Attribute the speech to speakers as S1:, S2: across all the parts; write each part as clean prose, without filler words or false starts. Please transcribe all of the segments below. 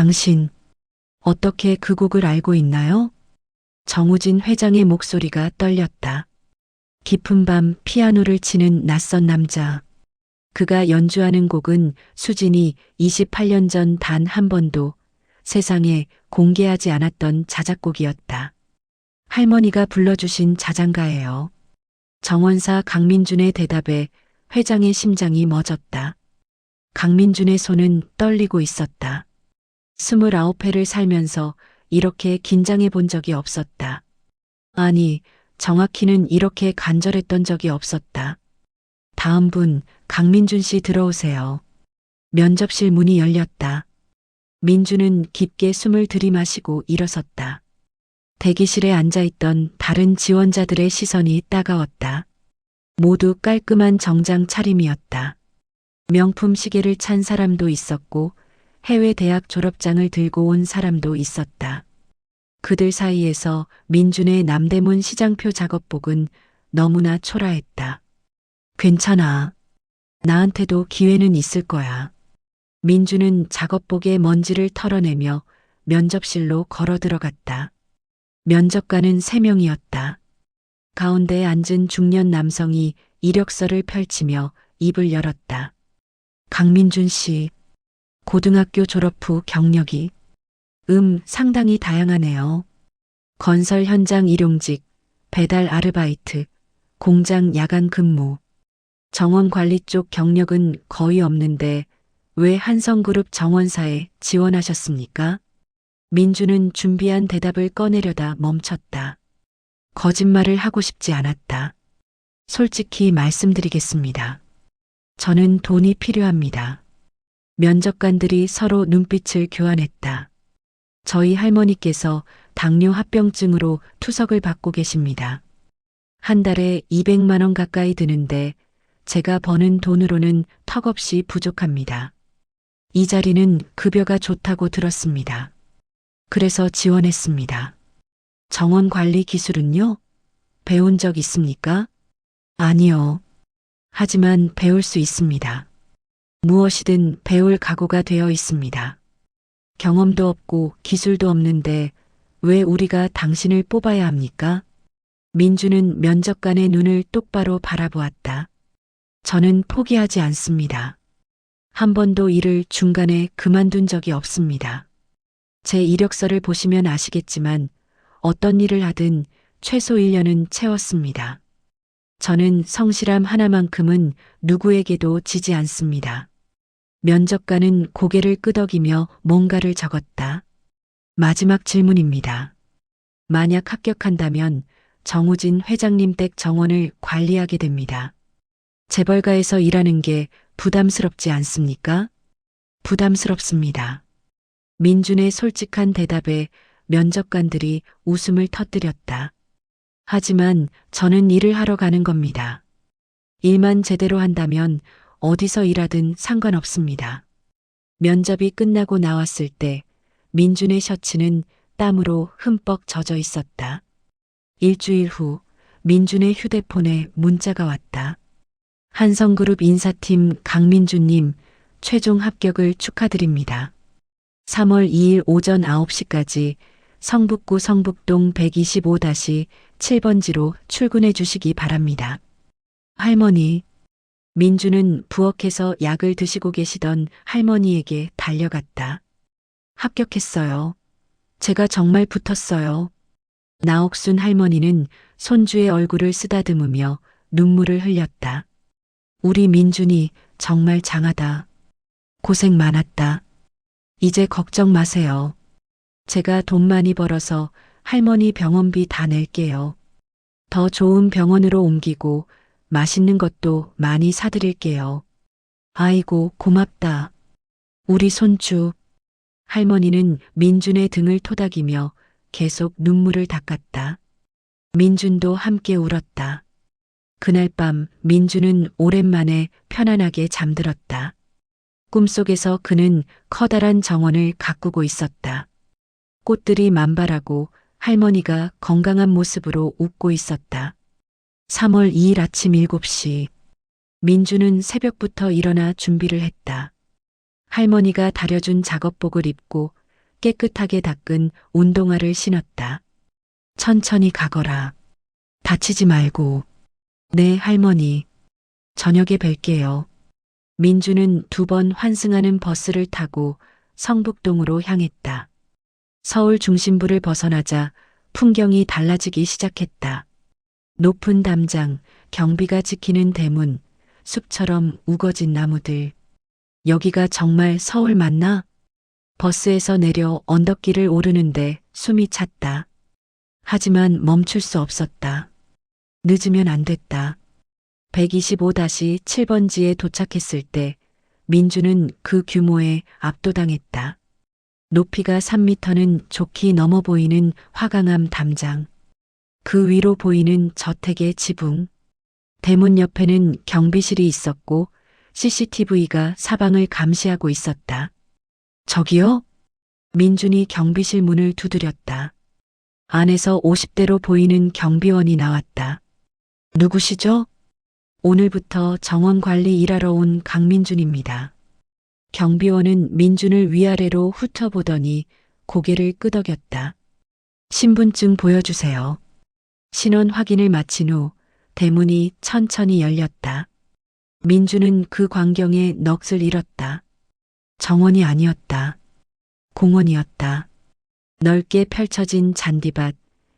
S1: 당신, 어떻게 그 곡을 알고 있나요? 정우진 회장의 목소리가 떨렸다. 깊은 밤 피아노를 치는 낯선 남자. 그가 연주하는 곡은 수진이 28년 전 단 한 번도 세상에 공개하지 않았던 자작곡이었다. 할머니가 불러주신 자장가예요. 정원사 강민준의 대답에 회장의 심장이 멎었다. 강민준의 손은 떨리고 있었다. 29회를 살면서 이렇게 긴장해 본 적이 없었다. 아니, 정확히는 이렇게 간절했던 적이 없었다. 다음 분, 강민준 씨 들어오세요. 면접실 문이 열렸다. 민준은 깊게 숨을 들이마시고 일어섰다. 대기실에 앉아있던 다른 지원자들의 시선이 따가웠다. 모두 깔끔한 정장 차림이었다. 명품 시계를 찬 사람도 있었고 해외 대학 졸업장을 들고 온 사람도 있었다. 그들 사이에서 민준의 남대문 시장표 작업복은 너무나 초라했다. 괜찮아. 나한테도 기회는 있을 거야. 민준은 작업복의 먼지를 털어내며 면접실로 걸어 들어갔다. 면접관은 3명이었다. 가운데 앉은 중년 남성이 이력서를 펼치며 입을 열었다. 강민준 씨, 고등학교 졸업 후 경력이 상당히 다양하네요. 건설 현장 일용직, 배달 아르바이트, 공장 야간 근무, 정원 관리 쪽 경력은 거의 없는데 왜 한성그룹 정원사에 지원하셨습니까? 민주는 준비한 대답을 꺼내려다 멈췄다. 거짓말을 하고 싶지 않았다. 솔직히 말씀드리겠습니다. 저는 돈이 필요합니다. 면접관들이 서로 눈빛을 교환했다. 저희 할머니께서 당뇨 합병증으로 투석을 받고 계십니다. 한 달에 200만 원 가까이 드는데 제가 버는 돈으로는 턱없이 부족합니다. 이 자리는 급여가 좋다고 들었습니다. 그래서 지원했습니다. 정원 관리 기술은요? 배운 적 있습니까? 아니요. 하지만 배울 수 있습니다. 무엇이든 배울 각오가 되어 있습니다. 경험도 없고 기술도 없는데 왜 우리가 당신을 뽑아야 합니까? 민주는 면접관의 눈을 똑바로 바라보았다. 저는 포기하지 않습니다. 한 번도 일을 중간에 그만둔 적이 없습니다. 제 이력서를 보시면 아시겠지만 어떤 일을 하든 최소 1년은 채웠습니다. 저는 성실함 하나만큼은 누구에게도 지지 않습니다. 면접관은 고개를 끄덕이며 뭔가를 적었다. 마지막 질문입니다. 만약 합격한다면 정우진 회장님 댁 정원을 관리하게 됩니다. 재벌가에서 일하는 게 부담스럽지 않습니까? 부담스럽습니다. 민준의 솔직한 대답에 면접관들이 웃음을 터뜨렸다. 하지만 저는 일을 하러 가는 겁니다. 일만 제대로 한다면 어디서 일하든 상관없습니다. 면접이 끝나고 나왔을 때 민준의 셔츠는 땀으로 흠뻑 젖어 있었다. 일주일 후 민준의 휴대폰에 문자가 왔다. 한성그룹 인사팀 강민준님 최종 합격을 축하드립니다. 3월 2일 오전 9시까지 성북구 성북동 125-7번지로 출근해 주시기 바랍니다. 할머니. 민주는 부엌에서 약을 드시고 계시던 할머니에게 달려갔다. 합격했어요. 제가 정말 붙었어요. 나옥순 할머니는 손주의 얼굴을 쓰다듬으며 눈물을 흘렸다. 우리 민준이 정말 장하다. 고생 많았다. 이제 걱정 마세요. 제가 돈 많이 벌어서 할머니 병원비 다 낼게요. 더 좋은 병원으로 옮기고 맛있는 것도 많이 사드릴게요. 아이고, 고맙다. 우리 손주. 할머니는 민준의 등을 토닥이며 계속 눈물을 닦았다. 민준도 함께 울었다. 그날 밤 민준은 오랜만에 편안하게 잠들었다. 꿈속에서 그는 커다란 정원을 가꾸고 있었다. 꽃들이 만발하고 할머니가 건강한 모습으로 웃고 있었다. 3월 2일 아침 7시. 민주는 새벽부터 일어나 준비를 했다. 할머니가 다려준 작업복을 입고 깨끗하게 닦은 운동화를 신었다. 천천히 가거라. 다치지 말고. 네, 할머니. 저녁에 뵐게요. 민주는 2번 환승하는 버스를 타고 성북동으로 향했다. 서울 중심부를 벗어나자 풍경이 달라지기 시작했다. 높은 담장, 경비가 지키는 대문, 숲처럼 우거진 나무들. 여기가 정말 서울 맞나? 버스에서 내려 언덕길을 오르는데 숨이 찼다. 하지만 멈출 수 없었다. 늦으면 안 됐다. 125-7번지에 도착했을 때 민주는 그 규모에 압도당했다. 높이가 3미터는 좋게 넘어 보이는 화강암 담장. 그 위로 보이는 저택의 지붕. 대문 옆에는 경비실이 있었고 CCTV가 사방을 감시하고 있었다. 저기요? 민준이 경비실 문을 두드렸다. 안에서 50대로 보이는 경비원이 나왔다. 누구시죠? 오늘부터 정원 관리 일하러 온 강민준입니다. 경비원은 민준을 위아래로 훑어보더니 고개를 끄덕였다. 신분증 보여주세요. 신원 확인을 마친 후 대문이 천천히 열렸다. 민준은 그 광경에 넋을 잃었다. 정원이 아니었다. 공원이었다. 넓게 펼쳐진 잔디밭,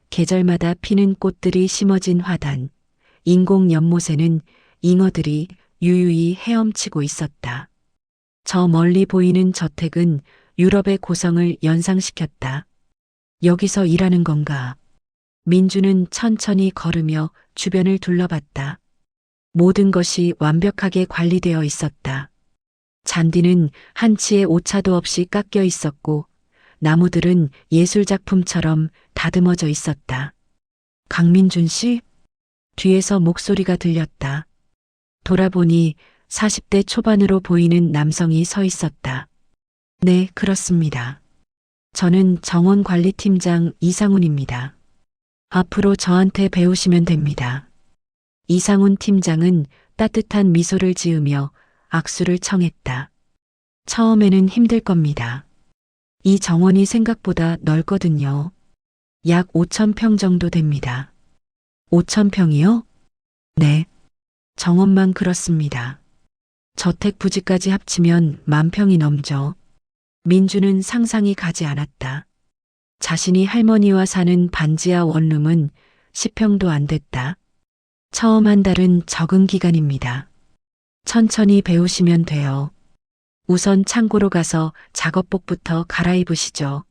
S1: 계절마다 피는 꽃들이 심어진 화단, 인공 연못에는 잉어들이 유유히 헤엄치고 있었다. 저 멀리 보이는 저택은 유럽의 고성을 연상시켰다. 여기서 일하는 건가? 민주는 천천히 걸으며 주변을 둘러봤다. 모든 것이 완벽하게 관리되어 있었다. 잔디는 한치의 오차도 없이 깎여 있었고 나무들은 예술작품처럼 다듬어져 있었다. 강민준 씨? 뒤에서 목소리가 들렸다. 돌아보니 40대 초반으로 보이는 남성이 서 있었다. 네, 그렇습니다. 저는 정원관리팀장 이상훈입니다. 앞으로 저한테 배우시면 됩니다. 이상훈 팀장은 따뜻한 미소를 지으며 악수를 청했다. 처음에는 힘들 겁니다. 이 정원이 생각보다 넓거든요. 약 5,000평 정도 됩니다. 5,000평이요? 네. 정원만 그렇습니다. 저택 부지까지 합치면 10,000평이 넘죠. 민주는 상상이 가지 않았다. 자신이 할머니와 사는 반지하 원룸은 10평도 안 됐다. 처음 한 달은 적응 기간입니다. 천천히 배우시면 돼요. 우선 창고로 가서 작업복부터 갈아입으시죠.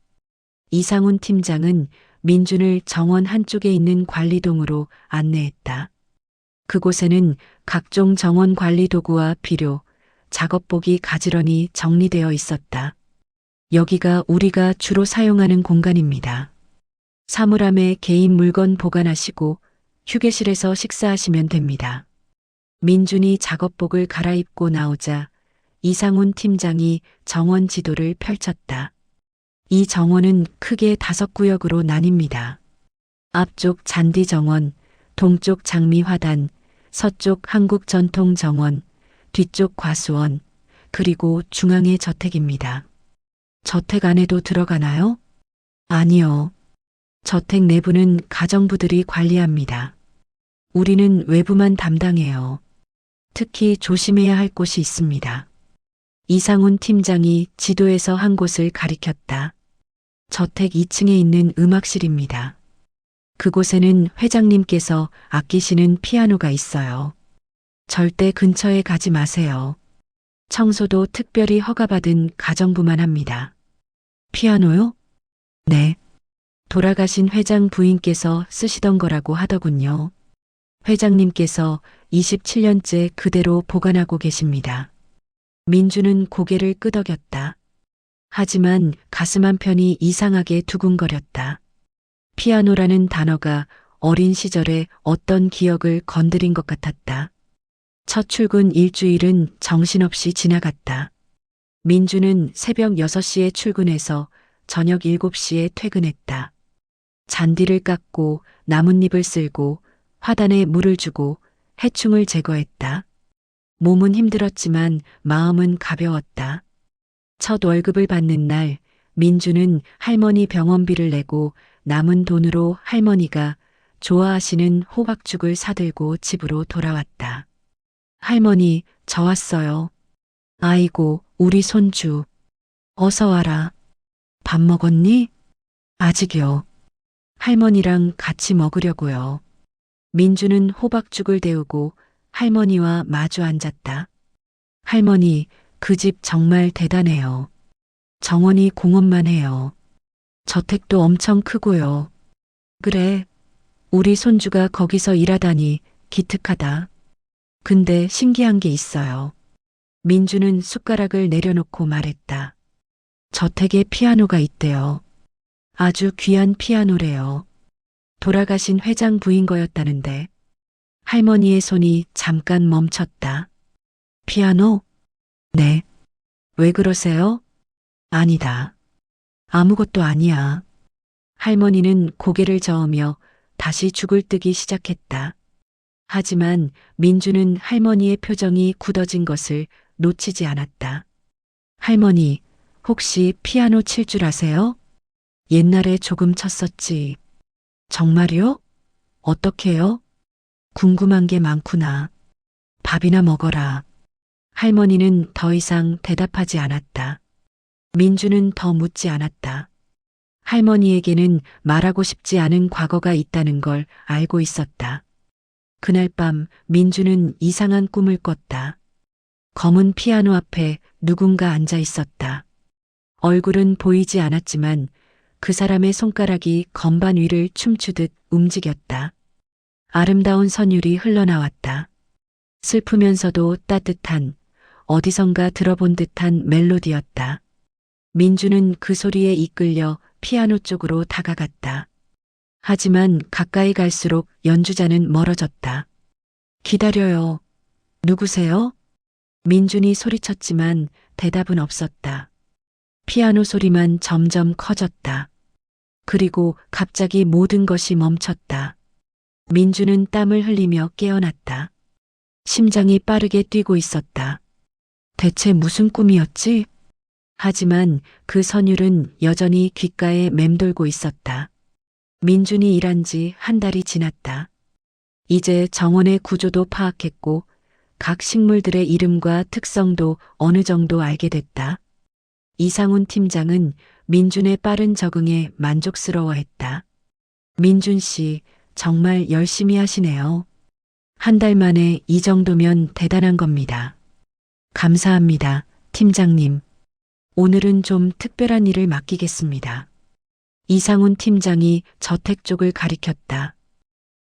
S1: 이상훈 팀장은 민준을 정원 한쪽에 있는 관리동으로 안내했다. 그곳에는 각종 정원 관리 도구와 비료, 작업복이 가지런히 정리되어 있었다. 여기가 우리가 주로 사용하는 공간입니다. 사물함에 개인 물건 보관하시고 휴게실에서 식사하시면 됩니다. 민준이 작업복을 갈아입고 나오자 이상훈 팀장이 정원 지도를 펼쳤다. 이 정원은 크게 5구역으로 나뉩니다. 앞쪽 잔디 정원, 동쪽 장미 화단, 서쪽 한국 전통 정원, 뒤쪽 과수원, 그리고 중앙의 저택입니다. 저택 안에도 들어가나요? 아니요. 저택 내부는 가정부들이 관리합니다. 우리는 외부만 담당해요. 특히 조심해야 할 곳이 있습니다. 이상훈 팀장이 지도에서 한 곳을 가리켰다. 저택 2층에 있는 음악실입니다. 그곳에는 회장님께서 아끼시는 피아노가 있어요. 절대 근처에 가지 마세요. 청소도 특별히 허가받은 가정부만 합니다. 피아노요? 네. 돌아가신 회장 부인께서 쓰시던 거라고 하더군요. 회장님께서 27년째 그대로 보관하고 계십니다. 민주는 고개를 끄덕였다. 하지만 가슴 한편이 이상하게 두근거렸다. 피아노라는 단어가 어린 시절의 어떤 기억을 건드린 것 같았다. 첫 출근 일주일은 정신없이 지나갔다. 민주는 새벽 6시에 출근해서 저녁 7시에 퇴근했다. 잔디를 깎고 나뭇잎을 쓸고 화단에 물을 주고 해충을 제거했다. 몸은 힘들었지만 마음은 가벼웠다. 첫 월급을 받는 날 민주는 할머니 병원비를 내고 남은 돈으로 할머니가 좋아하시는 호박죽을 사들고 집으로 돌아왔다. 할머니, 저 왔어요. 아이고, 우리 손주. 어서 와라. 밥 먹었니? 아직요. 할머니랑 같이 먹으려고요. 민주는 호박죽을 데우고 할머니와 마주 앉았다. 할머니, 그 집 정말 대단해요. 정원이 공원만 해요. 저택도 엄청 크고요. 그래, 우리 손주가 거기서 일하다니 기특하다. 근데 신기한 게 있어요. 민주는 숟가락을 내려놓고 말했다. 저택에 피아노가 있대요. 아주 귀한 피아노래요. 돌아가신 회장 부인 거였다는데. 할머니의 손이 잠깐 멈췄다. 피아노? 네. 왜 그러세요? 아니다. 아무것도 아니야. 할머니는 고개를 저으며 다시 죽을 뜨기 시작했다. 하지만 민주는 할머니의 표정이 굳어진 것을 놓치지 않았다. 할머니, 혹시 피아노 칠 줄 아세요? 옛날에 조금 쳤었지. 정말요? 어떻게요? 궁금한 게 많구나. 밥이나 먹어라. 할머니는 더 이상 대답하지 않았다. 민주는 더 묻지 않았다. 할머니에게는 말하고 싶지 않은 과거가 있다는 걸 알고 있었다. 그날 밤 민주는 이상한 꿈을 꿨다. 검은 피아노 앞에 누군가 앉아 있었다. 얼굴은 보이지 않았지만 그 사람의 손가락이 건반 위를 춤추듯 움직였다. 아름다운 선율이 흘러나왔다. 슬프면서도 따뜻한, 어디선가 들어본 듯한 멜로디였다. 민주는 그 소리에 이끌려 피아노 쪽으로 다가갔다. 하지만 가까이 갈수록 연주자는 멀어졌다. 기다려요. 누구세요? 민준이 소리쳤지만 대답은 없었다. 피아노 소리만 점점 커졌다. 그리고 갑자기 모든 것이 멈췄다. 민주는 땀을 흘리며 깨어났다. 심장이 빠르게 뛰고 있었다. 대체 무슨 꿈이었지? 하지만 그 선율은 여전히 귓가에 맴돌고 있었다. 민준이 일한 지 한 달이 지났다. 이제 정원의 구조도 파악했고 각 식물들의 이름과 특성도 어느 정도 알게 됐다. 이상훈 팀장은 민준의 빠른 적응에 만족스러워했다. 민준 씨, 정말 열심히 하시네요. 한 달 만에 이 정도면 대단한 겁니다. 감사합니다, 팀장님. 오늘은 좀 특별한 일을 맡기겠습니다. 이상훈 팀장이 저택 쪽을 가리켰다.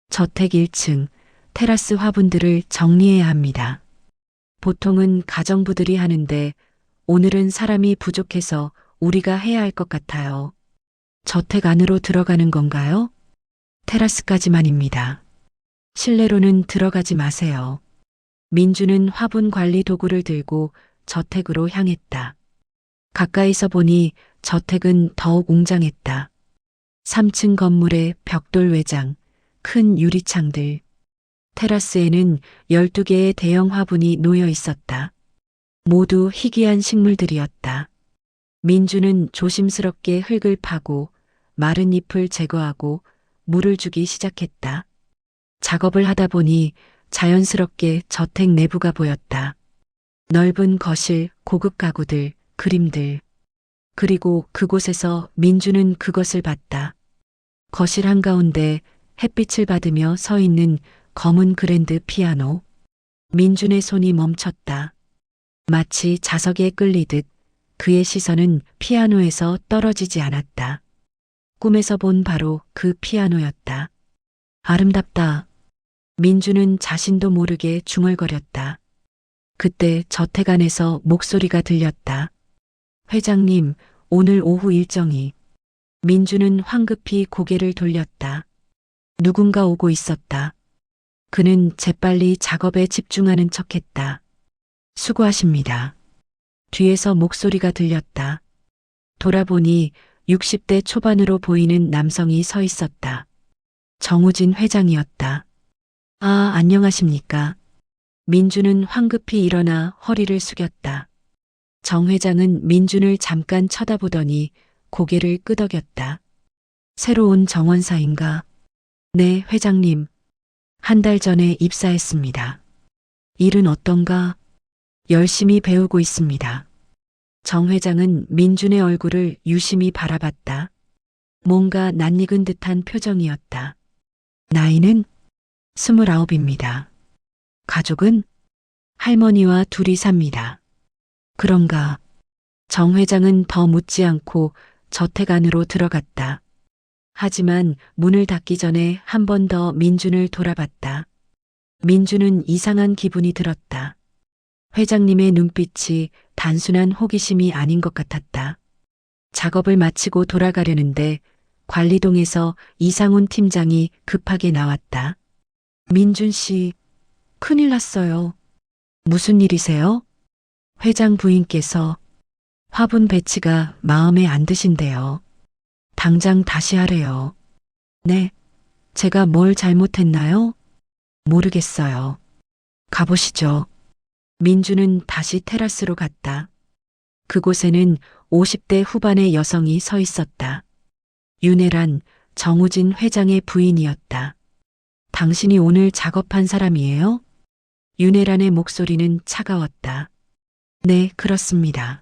S1: 저택 1층, 테라스 화분들을 정리해야 합니다. 보통은 가정부들이 하는데 오늘은 사람이 부족해서 우리가 해야 할 것 같아요. 저택 안으로 들어가는 건가요? 테라스까지만입니다. 실내로는 들어가지 마세요. 민주는 화분 관리 도구를 들고 저택으로 향했다. 가까이서 보니 저택은 더욱 웅장했다. 3층 건물의 벽돌 외장, 큰 유리창들. 테라스에는 12개의 대형 화분이 놓여 있었다. 모두 희귀한 식물들이었다. 민주는 조심스럽게 흙을 파고 마른 잎을 제거하고 물을 주기 시작했다. 작업을 하다 보니 자연스럽게 저택 내부가 보였다. 넓은 거실, 고급 가구들, 그림들. 그리고 그곳에서 민주는 그것을 봤다. 거실 한가운데 햇빛을 받으며 서 있는 검은 그랜드 피아노. 민준의 손이 멈췄다. 마치 자석에 끌리듯 그의 시선은 피아노에서 떨어지지 않았다. 꿈에서 본 바로 그 피아노였다. 아름답다. 민주는 자신도 모르게 중얼거렸다. 그때 저택 안에서 목소리가 들렸다. 회장님, 오늘 오후 일정이. 민주는 황급히 고개를 돌렸다. 누군가 오고 있었다. 그는 재빨리 작업에 집중하는 척했다. 수고하십니다. 뒤에서 목소리가 들렸다. 돌아보니 60대 초반으로 보이는 남성이 서 있었다. 정우진 회장이었다. 아, 안녕하십니까. 민주는 황급히 일어나 허리를 숙였다. 정 회장은 민준을 잠깐 쳐다보더니 고개를 끄덕였다. 새로운 정원사인가? 네, 회장님. 한 달 전에 입사했습니다. 일은 어떤가? 열심히 배우고 있습니다. 정 회장은 민준의 얼굴을 유심히 바라봤다. 뭔가 낯익은 듯한 표정이었다. 나이는 29입니다. 가족은 할머니와 둘이 삽니다. 그런가? 정 회장은 더 묻지 않고 저택 안으로 들어갔다. 하지만 문을 닫기 전에 한 번 더 민준을 돌아봤다. 민준은 이상한 기분이 들었다. 회장님의 눈빛이 단순한 호기심이 아닌 것 같았다. 작업을 마치고 돌아가려는데 관리동에서 이상훈 팀장이 급하게 나왔다. 민준 씨, 큰일 났어요. 무슨 일이세요? 회장 부인께서 화분 배치가 마음에 안 드신대요. 당장 다시 하래요. 네, 제가 뭘 잘못했나요? 모르겠어요. 가보시죠. 민주는 다시 테라스로 갔다. 그곳에는 50대 후반의 여성이 서 있었다. 윤혜란 정우진 회장의 부인이었다. 당신이 오늘 작업한 사람이에요? 윤혜란의 목소리는 차가웠다. 네, 그렇습니다.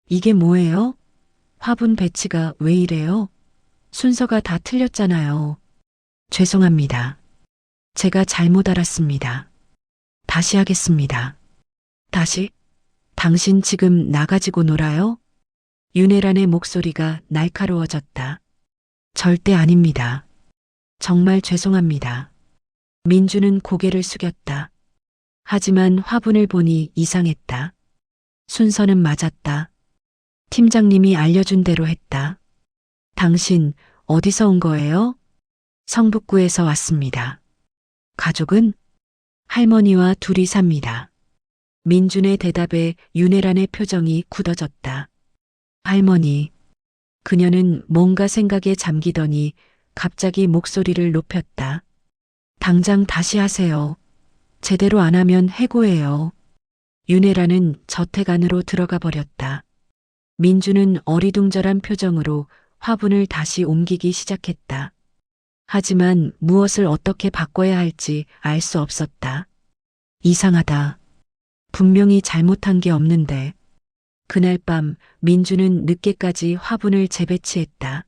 S1: 이게 뭐예요? 화분 배치가 왜 이래요? 순서가 다 틀렸잖아요. 죄송합니다. 제가 잘못 알았습니다. 다시 하겠습니다. 다시? 당신 지금 나가지고 놀아요? 윤혜란의 목소리가 날카로워졌다. 절대 아닙니다. 정말 죄송합니다. 민주는 고개를 숙였다. 하지만 화분을 보니 이상했다. 순서는 맞았다. 팀장님이 알려준 대로 했다. 당신 어디서 온 거예요? 성북구에서 왔습니다. 가족은? 할머니와 둘이 삽니다. 민준의 대답에 윤혜란의 표정이 굳어졌다. 할머니. 그녀는 뭔가 생각에 잠기더니 갑자기 목소리를 높였다. 당장 다시 하세요. 제대로 안 하면 해고해요. 윤혜란은 저택 안으로 들어가 버렸다. 민주는 어리둥절한 표정으로 화분을 다시 옮기기 시작했다. 하지만 무엇을 어떻게 바꿔야 할지 알 수 없었다. 이상하다. 분명히 잘못한 게 없는데. 그날 밤 민주는 늦게까지 화분을 재배치했다.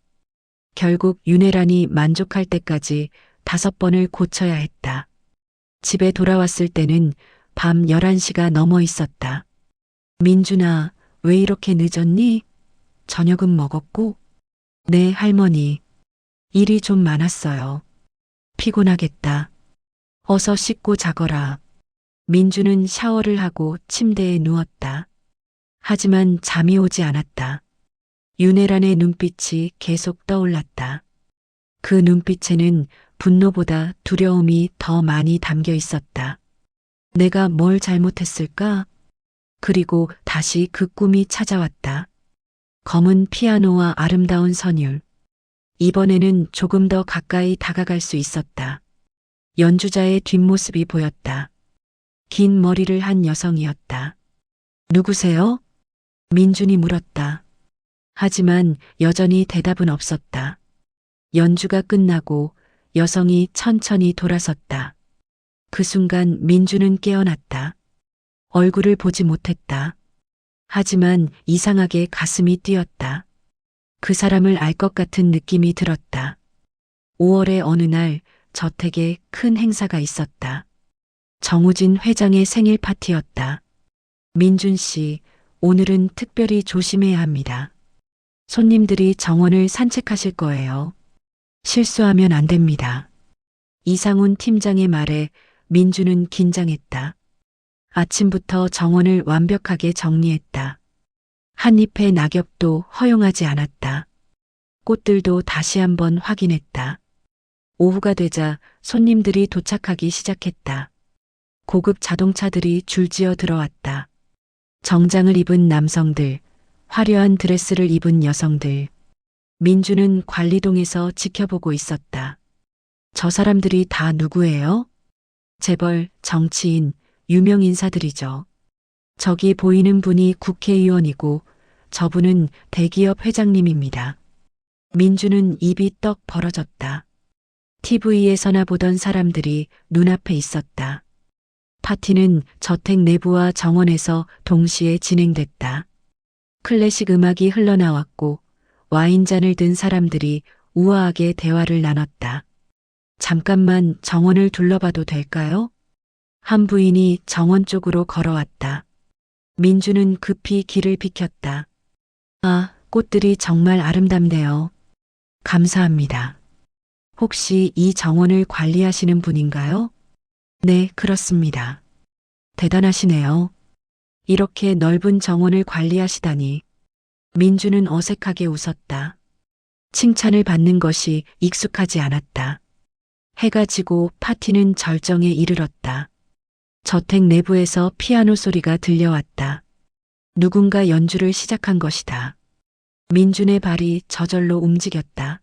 S1: 결국 윤혜란이 만족할 때까지 5번을 고쳐야 했다. 집에 돌아왔을 때는 밤 11시가 넘어 있었다. 민준아, 왜 이렇게 늦었니? 저녁은 먹었고? 네, 할머니. 일이 좀 많았어요. 피곤하겠다. 어서 씻고 자거라. 민주는 샤워를 하고 침대에 누웠다. 하지만 잠이 오지 않았다. 윤혜란의 눈빛이 계속 떠올랐다. 그 눈빛에는 분노보다 두려움이 더 많이 담겨 있었다. 내가 뭘 잘못했을까? 그리고 다시 그 꿈이 찾아왔다. 검은 피아노와 아름다운 선율. 이번에는 조금 더 가까이 다가갈 수 있었다. 연주자의 뒷모습이 보였다. 긴 머리를 한 여성이었다. 누구세요? 민준이 물었다. 하지만 여전히 대답은 없었다. 연주가 끝나고 여성이 천천히 돌아섰다. 그 순간 민준은 깨어났다. 얼굴을 보지 못했다. 하지만 이상하게 가슴이 뛰었다. 그 사람을 알 것 같은 느낌이 들었다. 5월의 어느 날 저택에 큰 행사가 있었다. 정우진 회장의 생일 파티였다. 민준 씨, 오늘은 특별히 조심해야 합니다. 손님들이 정원을 산책하실 거예요. 실수하면 안 됩니다. 이상훈 팀장의 말에 민준은 긴장했다. 아침부터 정원을 완벽하게 정리했다. 한 잎의 낙엽도 허용하지 않았다. 꽃들도 다시 한번 확인했다. 오후가 되자 손님들이 도착하기 시작했다. 고급 자동차들이 줄지어 들어왔다. 정장을 입은 남성들, 화려한 드레스를 입은 여성들. 민주는 관리동에서 지켜보고 있었다. 저 사람들이 다 누구예요? 재벌, 정치인, 유명 인사들이죠. 저기 보이는 분이 국회의원이고 저분은 대기업 회장님입니다. 민주는 입이 떡 벌어졌다. TV에서나 보던 사람들이 눈앞에 있었다. 파티는 저택 내부와 정원에서 동시에 진행됐다. 클래식 음악이 흘러나왔고 와인잔을 든 사람들이 우아하게 대화를 나눴다. 잠깐만 정원을 둘러봐도 될까요? 한 부인이 정원 쪽으로 걸어왔다. 민주는 급히 길을 비켰다. 아, 꽃들이 정말 아름답네요. 감사합니다. 혹시 이 정원을 관리하시는 분인가요? 네, 그렇습니다. 대단하시네요. 이렇게 넓은 정원을 관리하시다니. 민주는 어색하게 웃었다. 칭찬을 받는 것이 익숙하지 않았다. 해가 지고 파티는 절정에 이르렀다. 저택 내부에서 피아노 소리가 들려왔다. 누군가 연주를 시작한 것이다. 민준의 발이 저절로 움직였다.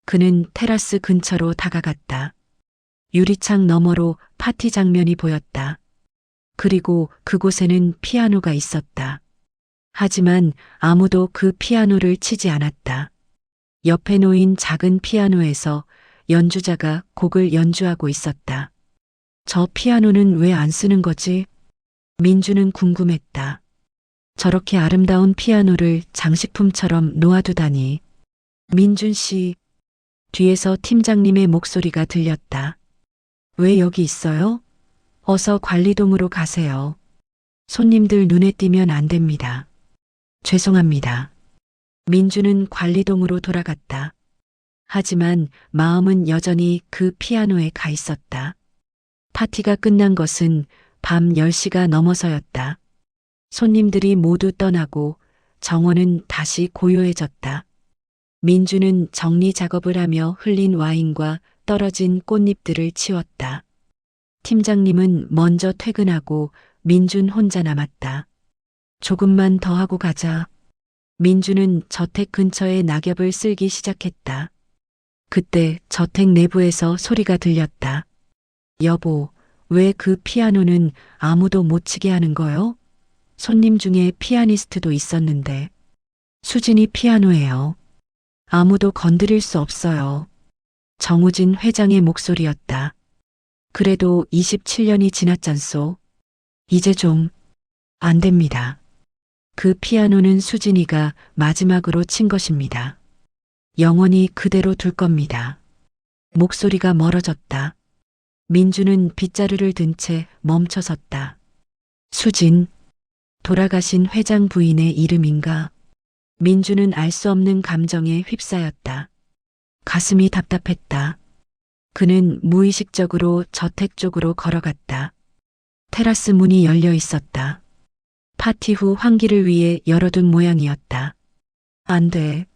S1: 그는 테라스 근처로 다가갔다. 유리창 너머로 파티 장면이 보였다. 그리고 그곳에는 피아노가 있었다. 하지만 아무도 그 피아노를 치지 않았다. 옆에 놓인 작은 피아노에서 연주자가 곡을 연주하고 있었다. 저 피아노는 왜 안 쓰는 거지? 민주는 궁금했다. 저렇게 아름다운 피아노를 장식품처럼 놓아두다니. 민준 씨, 뒤에서 팀장님의 목소리가 들렸다. 왜 여기 있어요? 어서 관리동으로 가세요. 손님들 눈에 띄면 안 됩니다. 죄송합니다. 민주는 관리동으로 돌아갔다. 하지만 마음은 여전히 그 피아노에 가 있었다. 파티가 끝난 것은 밤 10시가 넘어서였다. 손님들이 모두 떠나고 정원은 다시 고요해졌다. 민주는 정리 작업을 하며 흘린 와인과 떨어진 꽃잎들을 치웠다. 팀장님은 먼저 퇴근하고 민준 혼자 남았다. 조금만 더 하고 가자. 민주는 저택 근처에 낙엽을 쓸기 시작했다. 그때 저택 내부에서 소리가 들렸다. 여보, 왜 그 피아노는 아무도 못 치게 하는 거요? 손님 중에 피아니스트도 있었는데. 수진이 피아노예요. 아무도 건드릴 수 없어요. 정우진 회장의 목소리였다. 그래도 27년이 지났잖소. 이제 좀 안 됩니다. 그 피아노는 수진이가 마지막으로 친 것입니다. 영원히 그대로 둘 겁니다. 목소리가 멀어졌다. 민주는 빗자루를 든 채 멈춰섰다. 수진, 돌아가신 회장 부인의 이름인가? 민주는 알 수 없는 감정에 휩싸였다. 가슴이 답답했다. 그는 무의식적으로 저택 쪽으로 걸어갔다. 테라스 문이 열려 있었다. 파티 후 환기를 위해 열어둔 모양이었다. 안 돼.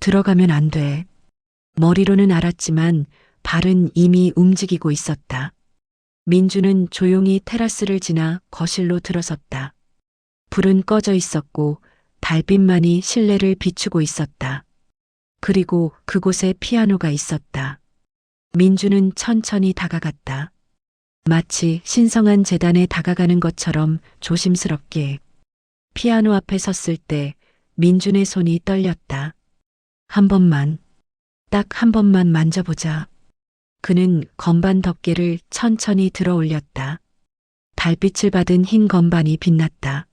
S1: 들어가면 안 돼. 머리로는 알았지만 발은 이미 움직이고 있었다. 민주는 조용히 테라스를 지나 거실로 들어섰다. 불은 꺼져 있었고 달빛만이 실내를 비추고 있었다. 그리고 그곳에 피아노가 있었다. 민주는 천천히 다가갔다. 마치 신성한 재단에 다가가는 것처럼 조심스럽게. 피아노 앞에 섰을 때 민준의 손이 떨렸다. 한 번만, 딱 한 번만 만져보자. 그는 건반 덮개를 천천히 들어 올렸다. 달빛을 받은 흰 건반이 빛났다.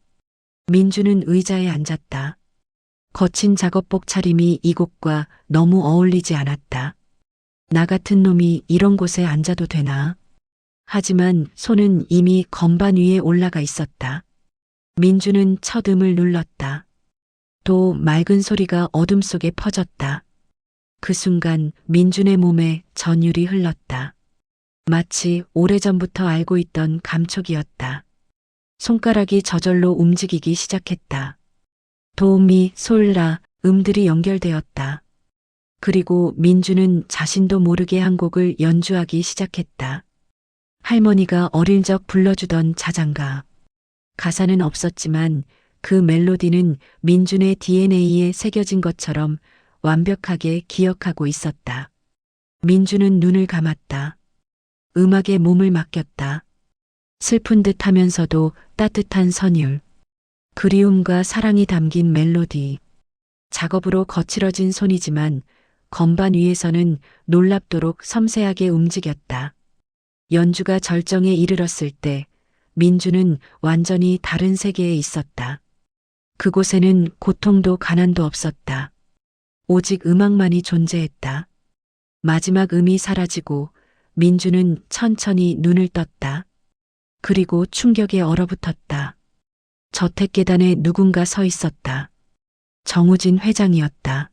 S1: 민주는 의자에 앉았다. 거친 작업복 차림이 이곳과 너무 어울리지 않았다. 나 같은 놈이 이런 곳에 앉아도 되나? 하지만 손은 이미 건반 위에 올라가 있었다. 민주는 첫 음을 눌렀다. 또 맑은 소리가 어둠 속에 퍼졌다. 그 순간 민준의 몸에 전율이 흘렀다. 마치 오래전부터 알고 있던 감촉이었다. 손가락이 저절로 움직이기 시작했다. 도미, 솔라, 음들이 연결되었다. 그리고 민주는 자신도 모르게 한 곡을 연주하기 시작했다. 할머니가 어릴 적 불러주던 자장가. 가사는 없었지만 그 멜로디는 민준의 DNA에 새겨진 것처럼 완벽하게 기억하고 있었다. 민준은 눈을 감았다. 음악에 몸을 맡겼다. 슬픈 듯 하면서도 따뜻한 선율. 그리움과 사랑이 담긴 멜로디. 작업으로 거칠어진 손이지만 건반 위에서는 놀랍도록 섬세하게 움직였다. 연주가 절정에 이르렀을 때 민주는 완전히 다른 세계에 있었다. 그곳에는 고통도 가난도 없었다. 오직 음악만이 존재했다. 마지막 음이 사라지고 민주는 천천히 눈을 떴다. 그리고 충격에 얼어붙었다. 저택 계단에 누군가 서 있었다. 정우진 회장이었다.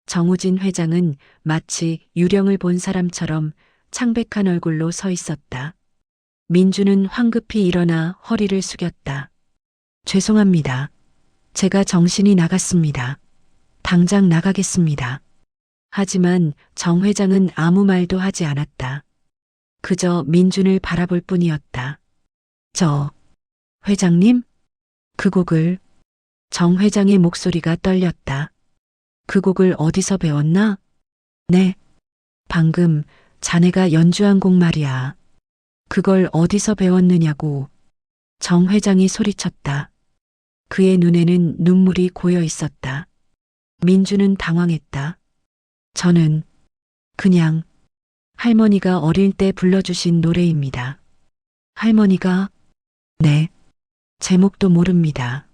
S1: 정우진 회장은 마치 유령을 본 사람처럼 창백한 얼굴로 서 있었다. 민주는 황급히 일어나 허리를 숙였다. 죄송합니다. 제가 정신이 나갔습니다. 당장 나가겠습니다. 하지만 정 회장은 아무 말도 하지 않았다. 그저 민준을 바라볼 뿐이었다. 회장님? 그 곡을. 정 회장의 목소리가 떨렸다. 그 곡을 어디서 배웠나? 네. 방금 자네가 연주한 곡 말이야. 그걸 어디서 배웠느냐고. 정 회장이 소리쳤다. 그의 눈에는 눈물이 고여 있었다. 민주는 당황했다. 저는 그냥 할머니가 어릴 때 불러주신 노래입니다. 할머니가? 네. 제목도 모릅니다.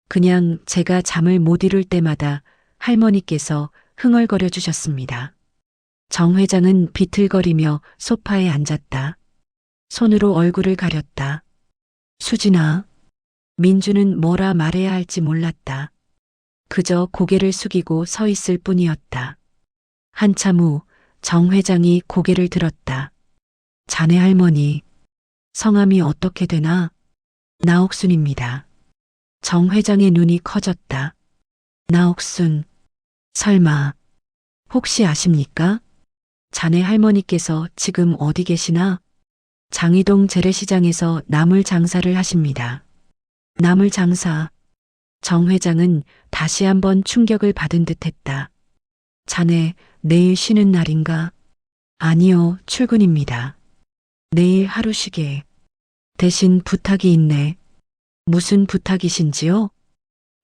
S1: 그냥 제가 잠을 못 이룰 때마다 할머니께서 흥얼거려 주셨습니다. 정 회장은 비틀거리며 소파에 앉았다. 손으로 얼굴을 가렸다. 수진아. 민주는 뭐라 말해야 할지 몰랐다. 그저 고개를 숙이고 서 있을 뿐이었다. 한참 후 정 회장이 고개를 들었다. 자네 할머니, 성함이 어떻게 되나? 나옥순입니다. 정 회장의 눈이 커졌다. 나옥순, 설마, 혹시 아십니까? 자네 할머니께서 지금 어디 계시나? 장이동 재래시장에서 나물 장사를 하십니다. 나물 장사. 정 회장은 다시 한번 충격을 받은 듯 했다. 자네 내일 쉬는 날인가? 아니요, 출근입니다. 내일 하루 쉬게. 대신 부탁이 있네. 무슨 부탁이신지요?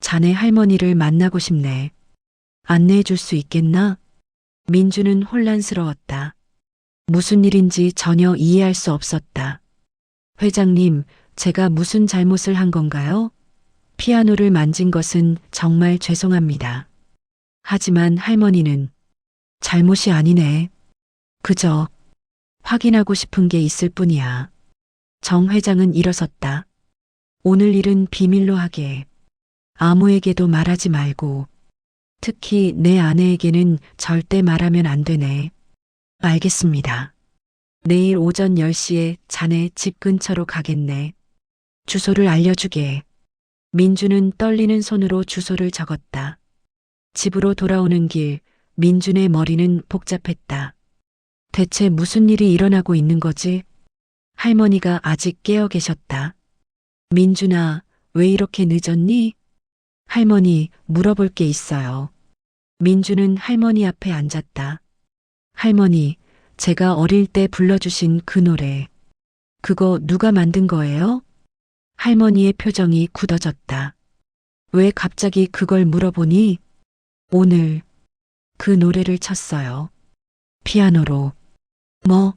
S1: 자네 할머니를 만나고 싶네. 안내해 줄 수 있겠나? 민주는 혼란스러웠다. 무슨 일인지 전혀 이해할 수 없었다. 회장님, 제가 무슨 잘못을 한 건가요? 피아노를 만진 것은 정말 죄송합니다. 하지만 할머니는 잘못이 아니네. 그저 확인하고 싶은 게 있을 뿐이야. 정 회장은 일어섰다. 오늘 일은 비밀로 하게. 아무에게도 말하지 말고. 특히 내 아내에게는 절대 말하면 안 되네. 알겠습니다. 내일 오전 10시에 자네 집 근처로 가겠네. 주소를 알려주게. 민주는 떨리는 손으로 주소를 적었다. 집으로 돌아오는 길, 민준의 머리는 복잡했다. 대체 무슨 일이 일어나고 있는 거지? 할머니가 아직 깨어 계셨다. 민준아, 왜 이렇게 늦었니? 할머니, 물어볼 게 있어요. 민준은 할머니 앞에 앉았다. 할머니, 제가 어릴 때 불러주신 그 노래. 그거 누가 만든 거예요? 할머니의 표정이 굳어졌다. 왜 갑자기 그걸 물어보니? 오늘 그 노래를 쳤어요. 피아노로. 뭐?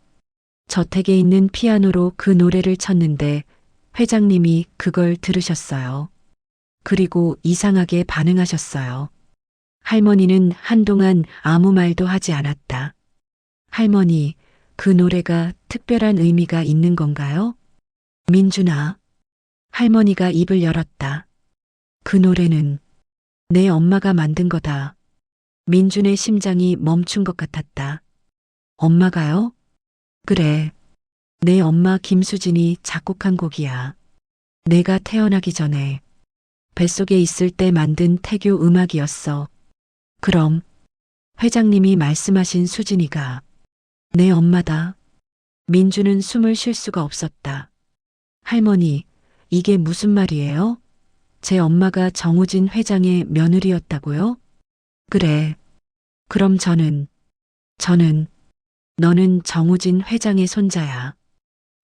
S1: 저택에 있는 피아노로 그 노래를 쳤는데 회장님이 그걸 들으셨어요. 그리고 이상하게 반응하셨어요. 할머니는 한동안 아무 말도 하지 않았다. 할머니, 그 노래가 특별한 의미가 있는 건가요? 민준아. 할머니가 입을 열었다. 그 노래는 내 엄마가 만든 거다. 민준의 심장이 멈춘 것 같았다. 엄마가요? 그래. 내 엄마 김수진이 작곡한 곡이야. 내가 태어나기 전에 뱃속에 있을 때 만든 태교 음악이었어. 그럼 회장님이 말씀하신 수진이가 내 엄마다. 민주는 숨을 쉴 수가 없었다. 할머니, 이게 무슨 말이에요? 제 엄마가 정우진 회장의 며느리였다고요? 그래. 그럼 너는 정우진 회장의 손자야.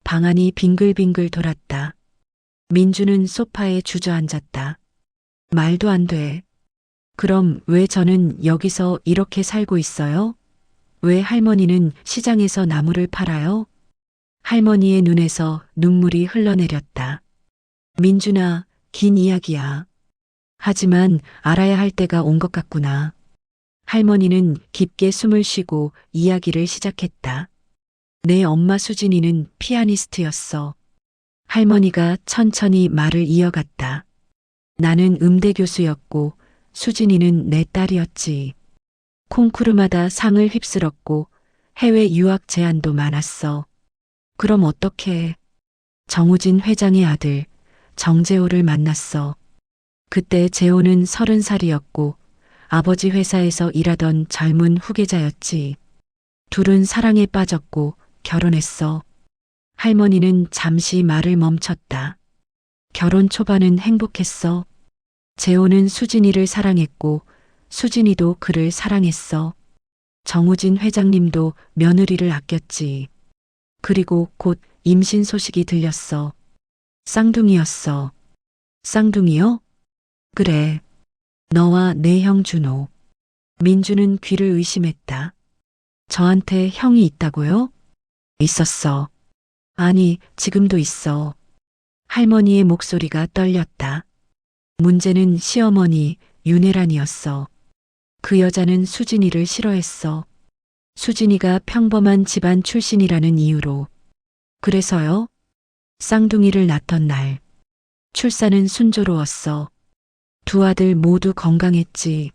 S1: 방안이 빙글빙글 돌았다. 민주는 소파에 주저앉았다. 말도 안 돼. 그럼 왜 저는 여기서 이렇게 살고 있어요? 왜 할머니는 시장에서 나무를 팔아요? 할머니의 눈에서 눈물이 흘러내렸다. 민준아, 긴 이야기야. 하지만 알아야 할 때가 온 것 같구나. 할머니는 깊게 숨을 쉬고 이야기를 시작했다. 내 엄마 수진이는 피아니스트였어. 할머니가 천천히 말을 이어갔다. 나는 음대 교수였고 수진이는 내 딸이었지. 콩쿠르마다 상을 휩쓸었고 해외 유학 제안도 많았어. 그럼 어떡해? 정우진 회장의 아들 정재호를 만났어. 그때 재호는 30살이었고 아버지 회사에서 일하던 젊은 후계자였지. 둘은 사랑에 빠졌고 결혼했어. 할머니는 잠시 말을 멈췄다. 결혼 초반은 행복했어. 재호는 수진이를 사랑했고 수진이도 그를 사랑했어. 정우진 회장님도 며느리를 아꼈지. 그리고 곧 임신 소식이 들렸어. 쌍둥이였어. 쌍둥이요? 그래. 너와 내 형 준호. 민주는 귀를 의심했다. 저한테 형이 있다고요? 있었어. 아니, 지금도 있어. 할머니의 목소리가 떨렸다. 문제는 시어머니 윤혜란이었어. 그 여자는 수진이를 싫어했어. 수진이가 평범한 집안 출신이라는 이유로. 그래서요? 쌍둥이를 낳던 날. 출산은 순조로웠어. 두 아들 모두 건강했지.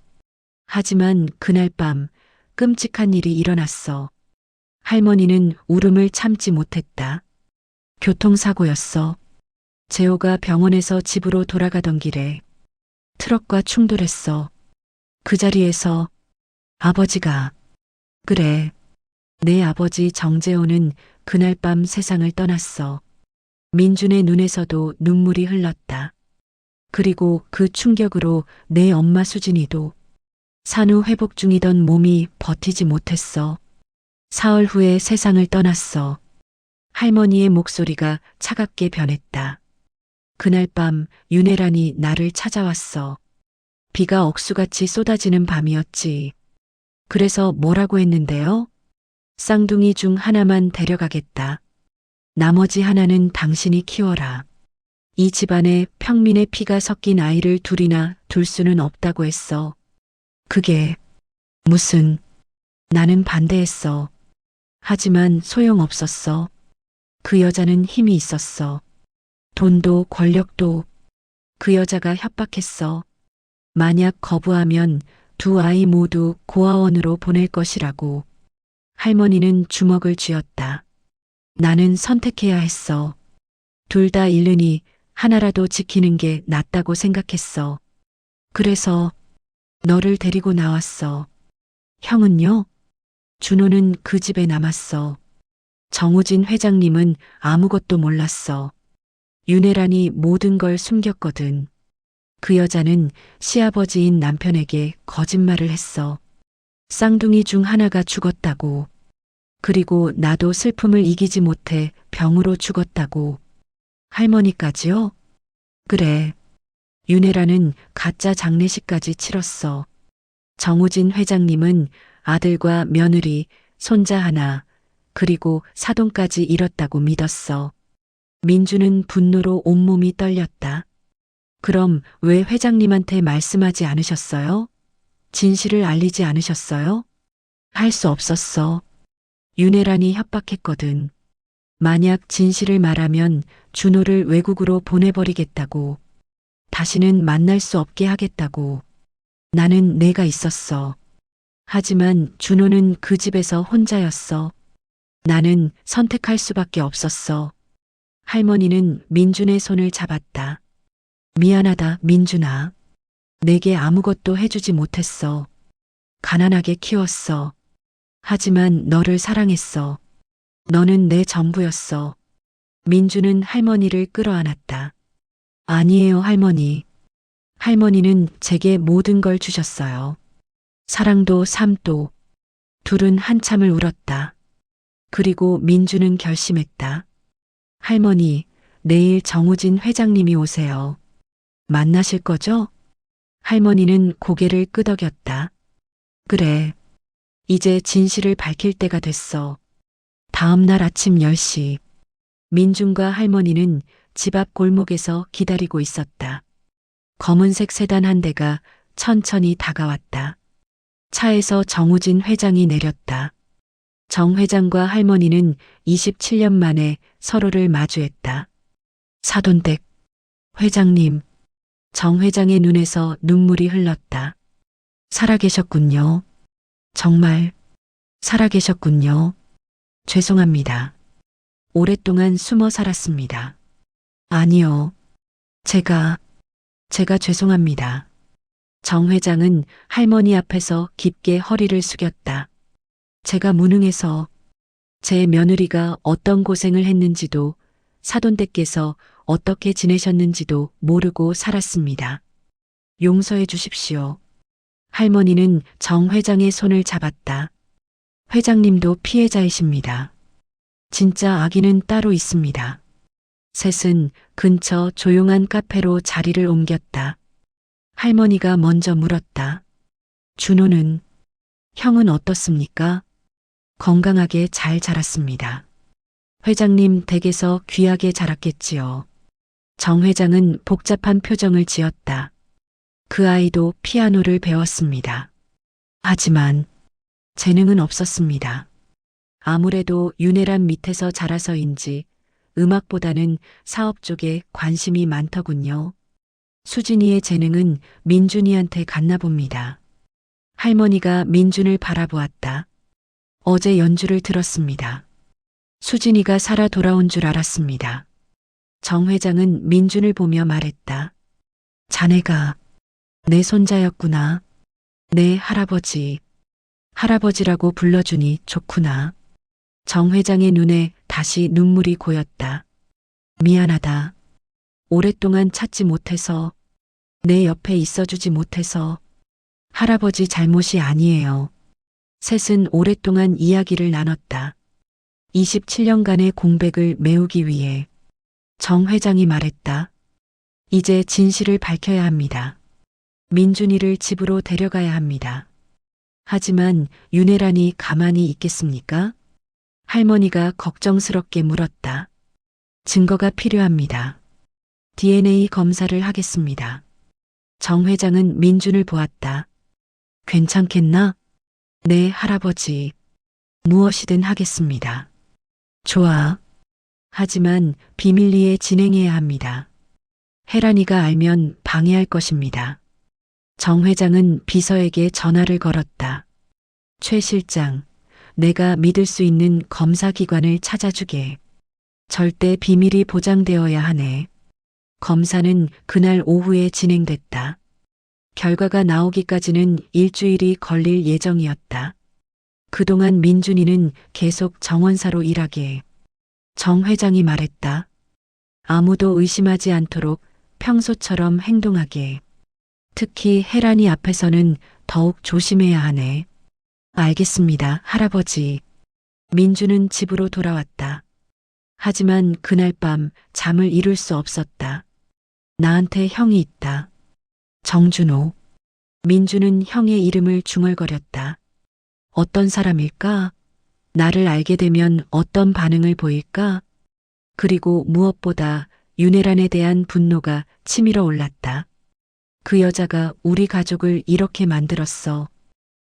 S1: 하지만 그날 밤 끔찍한 일이 일어났어. 할머니는 울음을 참지 못했다. 교통사고였어. 재호가 병원에서 집으로 돌아가던 길에 트럭과 충돌했어. 그 자리에서 아버지가, 그래, 내 아버지 정재호는 그날 밤 세상을 떠났어. 민준의 눈에서도 눈물이 흘렀다. 그리고 그 충격으로 내 엄마 수진이도 산후 회복 중이던 몸이 버티지 못했어. 사흘 후에 세상을 떠났어. 할머니의 목소리가 차갑게 변했다. 그날 밤 윤혜란이 나를 찾아왔어. 비가 억수같이 쏟아지는 밤이었지. 그래서 뭐라고 했는데요? 쌍둥이 중 하나만 데려가겠다. 나머지 하나는 당신이 키워라. 이 집안에 평민의 피가 섞인 아이를 둘이나 둘 수는 없다고 했어. 그게 무슨... 나는 반대했어. 하지만 소용없었어. 그 여자는 힘이 있었어. 돈도 권력도. 그 여자가 협박했어. 만약 거부하면 두 아이 모두 고아원으로 보낼 것이라고. 할머니는 주먹을 쥐었다. 나는 선택해야 했어. 둘 다 잃으니 하나라도 지키는 게 낫다고 생각했어. 그래서 너를 데리고 나왔어. 형은요? 준호는 그 집에 남았어. 정우진 회장님은 아무것도 몰랐어. 윤혜란이 모든 걸 숨겼거든. 그 여자는 시아버지인 남편에게 거짓말을 했어. 쌍둥이 중 하나가 죽었다고. 그리고 나도 슬픔을 이기지 못해 병으로 죽었다고. 할머니까지요? 그래. 윤혜란은 가짜 장례식까지 치렀어. 정우진 회장님은 아들과 며느리, 손자 하나, 그리고 사돈까지 잃었다고 믿었어. 민주는 분노로 온몸이 떨렸다. 그럼 왜 회장님한테 말씀하지 않으셨어요? 진실을 알리지 않으셨어요? 할 수 없었어. 윤혜란이 협박했거든. 만약 진실을 말하면 준호를 외국으로 보내버리겠다고. 다시는 만날 수 없게 하겠다고. 나는 내가 있었어. 하지만 준호는 그 집에서 혼자였어. 나는 선택할 수밖에 없었어. 할머니는 민준의 손을 잡았다. 미안하다, 민준아. 내게 아무것도 해주지 못했어. 가난하게 키웠어. 하지만 너를 사랑했어. 너는 내 전부였어. 민주는 할머니를 끌어안았다. 아니에요, 할머니. 할머니는 제게 모든 걸 주셨어요. 사랑도 삶도. 둘은 한참을 울었다. 그리고 민주는 결심했다. 할머니, 내일 정우진 회장님이 오세요. 만나실 거죠? 할머니는 고개를 끄덕였다. 그래. 이제 진실을 밝힐 때가 됐어. 다음 날 아침 10시. 민준과 할머니는 집 앞 골목에서 기다리고 있었다. 검은색 세단 한 대가 천천히 다가왔다. 차에서 정우진 회장이 내렸다. 정 회장과 할머니는 27년 만에 서로를 마주했다. 사돈댁, 회장님, 정 회장의 눈에서 눈물이 흘렀다. 살아계셨군요. 정말 살아계셨군요. 죄송합니다. 오랫동안 숨어 살았습니다. 아니요. 제가 죄송합니다. 정 회장은 할머니 앞에서 깊게 허리를 숙였다. 제가 무능해서 제 며느리가 어떤 고생을 했는지도 사돈댁께서 어떻게 지내셨는지도 모르고 살았습니다. 용서해 주십시오. 할머니는 정 회장의 손을 잡았다. 회장님도 피해자이십니다. 진짜 아기는 따로 있습니다. 셋은 근처 조용한 카페로 자리를 옮겼다. 할머니가 먼저 물었다. 준호는, 형은 어떻습니까? 건강하게 잘 자랐습니다. 회장님 댁에서 귀하게 자랐겠지요. 정 회장은 복잡한 표정을 지었다. 그 아이도 피아노를 배웠습니다. 하지만 재능은 없었습니다. 아무래도 윤회란 밑에서 자라서인지 음악보다는 사업 쪽에 관심이 많더군요. 수진이의 재능은 민준이한테 갔나 봅니다. 할머니가 민준을 바라보았다. 어제 연주를 들었습니다. 수진이가 살아 돌아온 줄 알았습니다. 정 회장은 민준을 보며 말했다. 자네가 내 손자였구나. 내 할아버지. 할아버지라고 불러주니 좋구나. 정 회장의 눈에 다시 눈물이 고였다. 미안하다. 오랫동안 찾지 못해서, 내 옆에 있어주지 못해서 할아버지 잘못이 아니에요. 셋은 오랫동안 이야기를 나눴다. 27년간의 공백을 메우기 위해 정 회장이 말했다. 이제 진실을 밝혀야 합니다. 민준이를 집으로 데려가야 합니다. 하지만 윤혜란이 가만히 있겠습니까? 할머니가 걱정스럽게 물었다. 증거가 필요합니다. DNA 검사를 하겠습니다. 정 회장은 민준을 보았다. 괜찮겠나? 네, 할아버지. 무엇이든 하겠습니다. 좋아. 하지만 비밀리에 진행해야 합니다. 혜란이가 알면 방해할 것입니다. 정 회장은 비서에게 전화를 걸었다. 최 실장, 내가 믿을 수 있는 검사기관을 찾아주게. 절대 비밀이 보장되어야 하네. 검사는 그날 오후에 진행됐다. 결과가 나오기까지는 일주일이 걸릴 예정이었다. 그동안 민준이는 계속 정원사로 일하게. 정 회장이 말했다. 아무도 의심하지 않도록 평소처럼 행동하게. 특히 혜란이 앞에서는 더욱 조심해야 하네. 알겠습니다, 할아버지. 민준은 집으로 돌아왔다. 하지만 그날 밤 잠을 이룰 수 없었다. 나한테 형이 있다. 정준호. 민준은 형의 이름을 중얼거렸다. 어떤 사람일까? 나를 알게 되면 어떤 반응을 보일까? 그리고 무엇보다 윤혜란에 대한 분노가 치밀어 올랐다. 그 여자가 우리 가족을 이렇게 만들었어.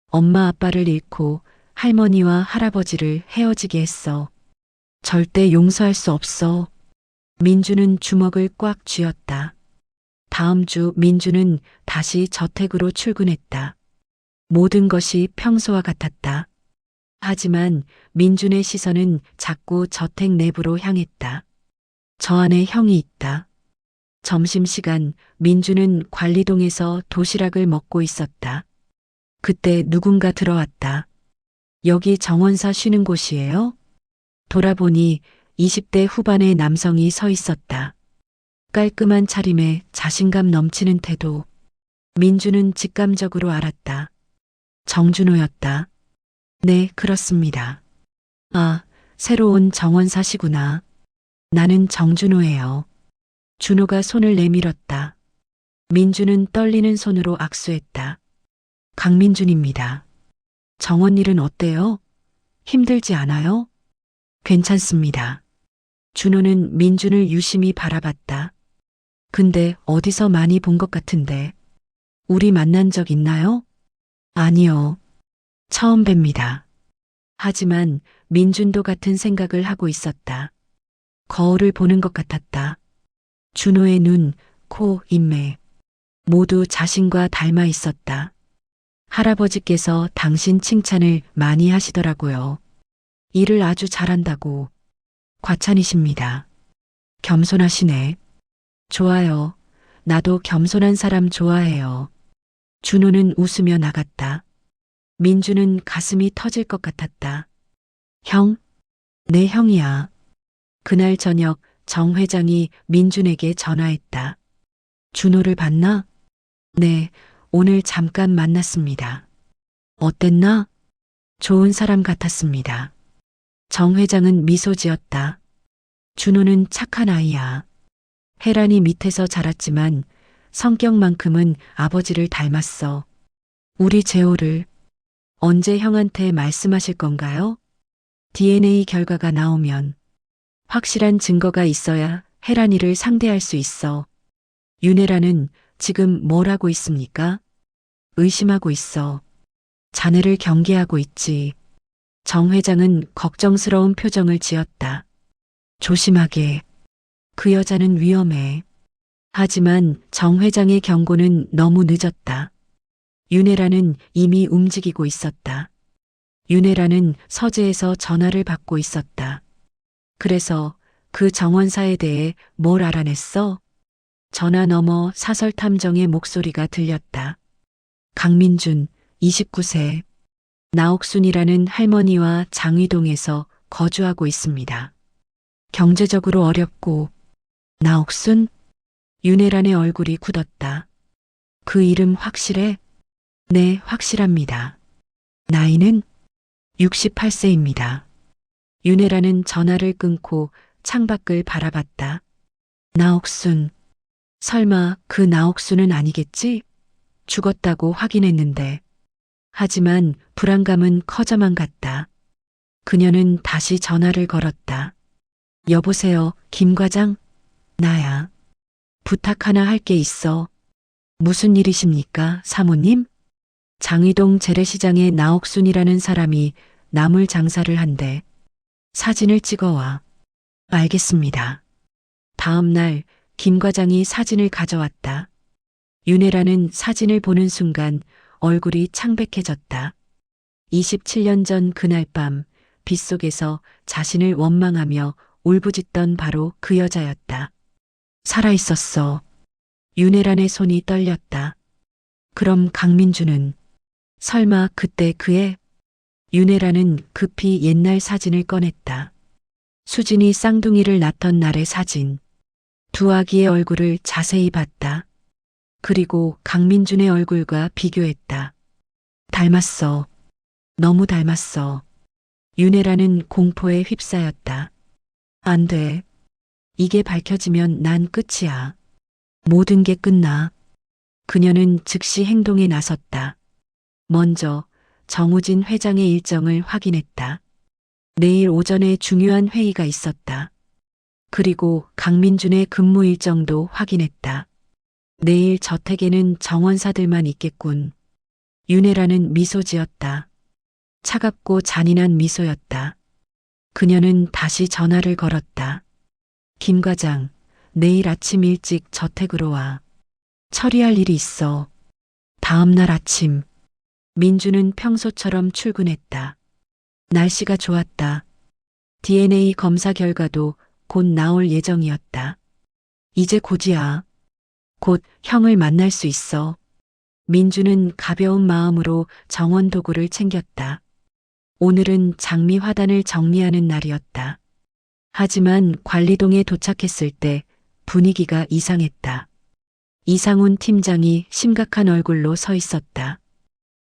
S1: 엄마 아빠를 잃고 할머니와 할아버지를 헤어지게 했어. 절대 용서할 수 없어. 민주는 주먹을 꽉 쥐었다. 다음 주 민주는 다시 저택으로 출근했다. 모든 것이 평소와 같았다. 하지만 민준의 시선은 자꾸 저택 내부로 향했다. 저 안에 형이 있다. 점심시간 민주는 관리동에서 도시락을 먹고 있었다. 그때 누군가 들어왔다. 여기 정원사 쉬는 곳이에요? 돌아보니 20대 후반의 남성이 서 있었다. 깔끔한 차림에 자신감 넘치는 태도. 민주는 직감적으로 알았다. 정준호였다. 네, 그렇습니다. 아, 새로 온 정원사시구나. 나는 정준호예요. 준호가 손을 내밀었다. 민주는 떨리는 손으로 악수했다. 강민준입니다. 정원 일은 어때요? 힘들지 않아요? 괜찮습니다. 준호는 민준을 유심히 바라봤다. 근데 어디서 많이 본 것 같은데. 우리 만난 적 있나요? 아니요. 처음 뵙니다. 하지만 민준도 같은 생각을 하고 있었다. 거울을 보는 것 같았다. 준호의 눈, 코, 인매 모두 자신과 닮아 있었다. 할아버지께서 당신 칭찬을 많이 하시더라고요. 일을 아주 잘한다고. 과찬이십니다. 겸손하시네. 좋아요. 나도 겸손한 사람 좋아해요. 준호는 웃으며 나갔다. 민주는 가슴이 터질 것 같았다. 형? 내 형이야. 그날 저녁 정 회장이 민준에게 전화했다. 준호를 봤나? 네, 오늘 잠깐 만났습니다. 어땠나? 좋은 사람 같았습니다. 정 회장은 미소 지었다. 준호는 착한 아이야. 혜란이 밑에서 자랐지만 성격만큼은 아버지를 닮았어. 우리 재호를 언제 형한테 말씀하실 건가요? DNA 결과가 나오면 확실한 증거가 있어야 혜란이를 상대할 수 있어. 윤혜란은 지금 뭘 하고 있습니까? 의심하고 있어. 자네를 경계하고 있지. 정 회장은 걱정스러운 표정을 지었다. 조심하게. 그 여자는 위험해. 하지만 정 회장의 경고는 너무 늦었다. 윤혜란은 이미 움직이고 있었다. 윤혜란은 서재에서 전화를 받고 있었다. 그래서 그 정원사에 대해 뭘 알아냈어? 전화 너머 사설 탐정의 목소리가 들렸다. 강민준, 29세. 나옥순이라는 할머니와 장위동에서 거주하고 있습니다. 경제적으로 어렵고. 나옥순? 윤혜란의 얼굴이 굳었다. 그 이름 확실해? 네, 확실합니다. 나이는 68세입니다. 윤혜란은 전화를 끊고 창밖을 바라봤다. 나옥순. 설마 그 나옥순은 아니겠지? 죽었다고 확인했는데. 하지만 불안감은 커져만 갔다. 그녀는 다시 전화를 걸었다. 여보세요, 김 과장? 나야. 부탁 하나 할 게 있어. 무슨 일이십니까, 사모님? 장위동 재래시장에 나옥순이라는 사람이 나물 장사를 한대. 사진을 찍어와. 알겠습니다. 다음 날 김 과장이 사진을 가져왔다. 윤혜라는 사진을 보는 순간 얼굴이 창백해졌다. 27년 전 그날 밤 빗속에서 자신을 원망하며 울부짖던 바로 그 여자였다. 살아있었어. 윤혜란의 손이 떨렸다. 그럼 강민주는 설마 그때 그의 윤혜란은 급히 옛날 사진을 꺼냈다. 수진이 쌍둥이를 낳던 날의 사진. 두 아기의 얼굴을 자세히 봤다. 그리고 강민준의 얼굴과 비교했다. 닮았어. 너무 닮았어. 윤혜란은 공포에 휩싸였다. 안 돼. 이게 밝혀지면 난 끝이야. 모든 게 끝나. 그녀는 즉시 행동에 나섰다. 먼저 정우진 회장의 일정을 확인했다. 내일 오전에 중요한 회의가 있었다. 그리고 강민준의 근무 일정도 확인했다. 내일 저택에는 정원사들만 있겠군. 윤혜라는 미소 지었다. 차갑고 잔인한 미소였다. 그녀는 다시 전화를 걸었다. 김 과장, 내일 아침 일찍 저택으로 와. 처리할 일이 있어. 다음 날 아침, 민주는 평소처럼 출근했다. 날씨가 좋았다. DNA 검사 결과도 곧 나올 예정이었다. 이제 곧이야. 곧 형을 만날 수 있어. 민주는 가벼운 마음으로 정원 도구를 챙겼다. 오늘은 장미 화단을 정리하는 날이었다. 하지만 관리동에 도착했을 때 분위기가 이상했다. 이상훈 팀장이 심각한 얼굴로 서 있었다.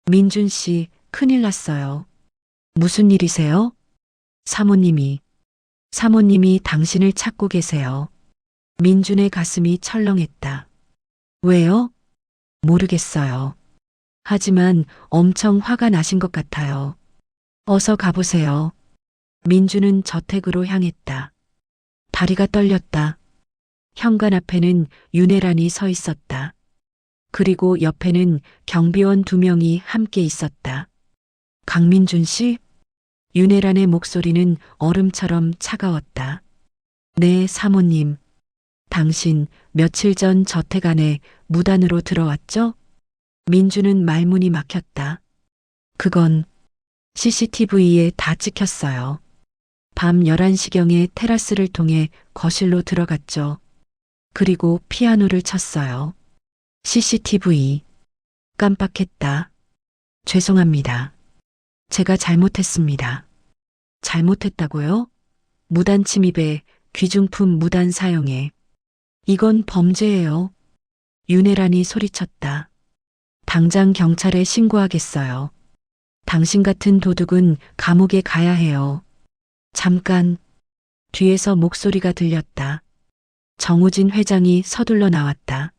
S1: 민준 씨, 큰일 났어요. 무슨 일이세요? 사모님이 사모님이 당신을 찾고 계세요. 민준의 가슴이 철렁했다. 왜요? 모르겠어요. 하지만 엄청 화가 나신 것 같아요. 어서 가보세요. 민준은 저택으로 향했다. 다리가 떨렸다. 현관 앞에는 윤혜란이 서 있었다. 그리고 옆에는 경비원 2명이 함께 있었다. 강민준 씨? 윤혜란의 목소리는 얼음처럼 차가웠다. 네, 사모님. 당신 며칠 전 저택 안에 무단으로 들어왔죠? 민주는 말문이 막혔다. 그건 CCTV에 다 찍혔어요. 밤 11시경에 테라스를 통해 거실로 들어갔죠. 그리고 피아노를 쳤어요. CCTV. 깜빡했다. 죄송합니다. 제가 잘못했습니다. 잘못했다고요? 무단 침입에 귀중품 무단 사용에. 이건 범죄예요. 윤혜란이 소리쳤다. 당장 경찰에 신고하겠어요. 당신 같은 도둑은 감옥에 가야 해요. 잠깐. 뒤에서 목소리가 들렸다. 정우진 회장이 서둘러 나왔다.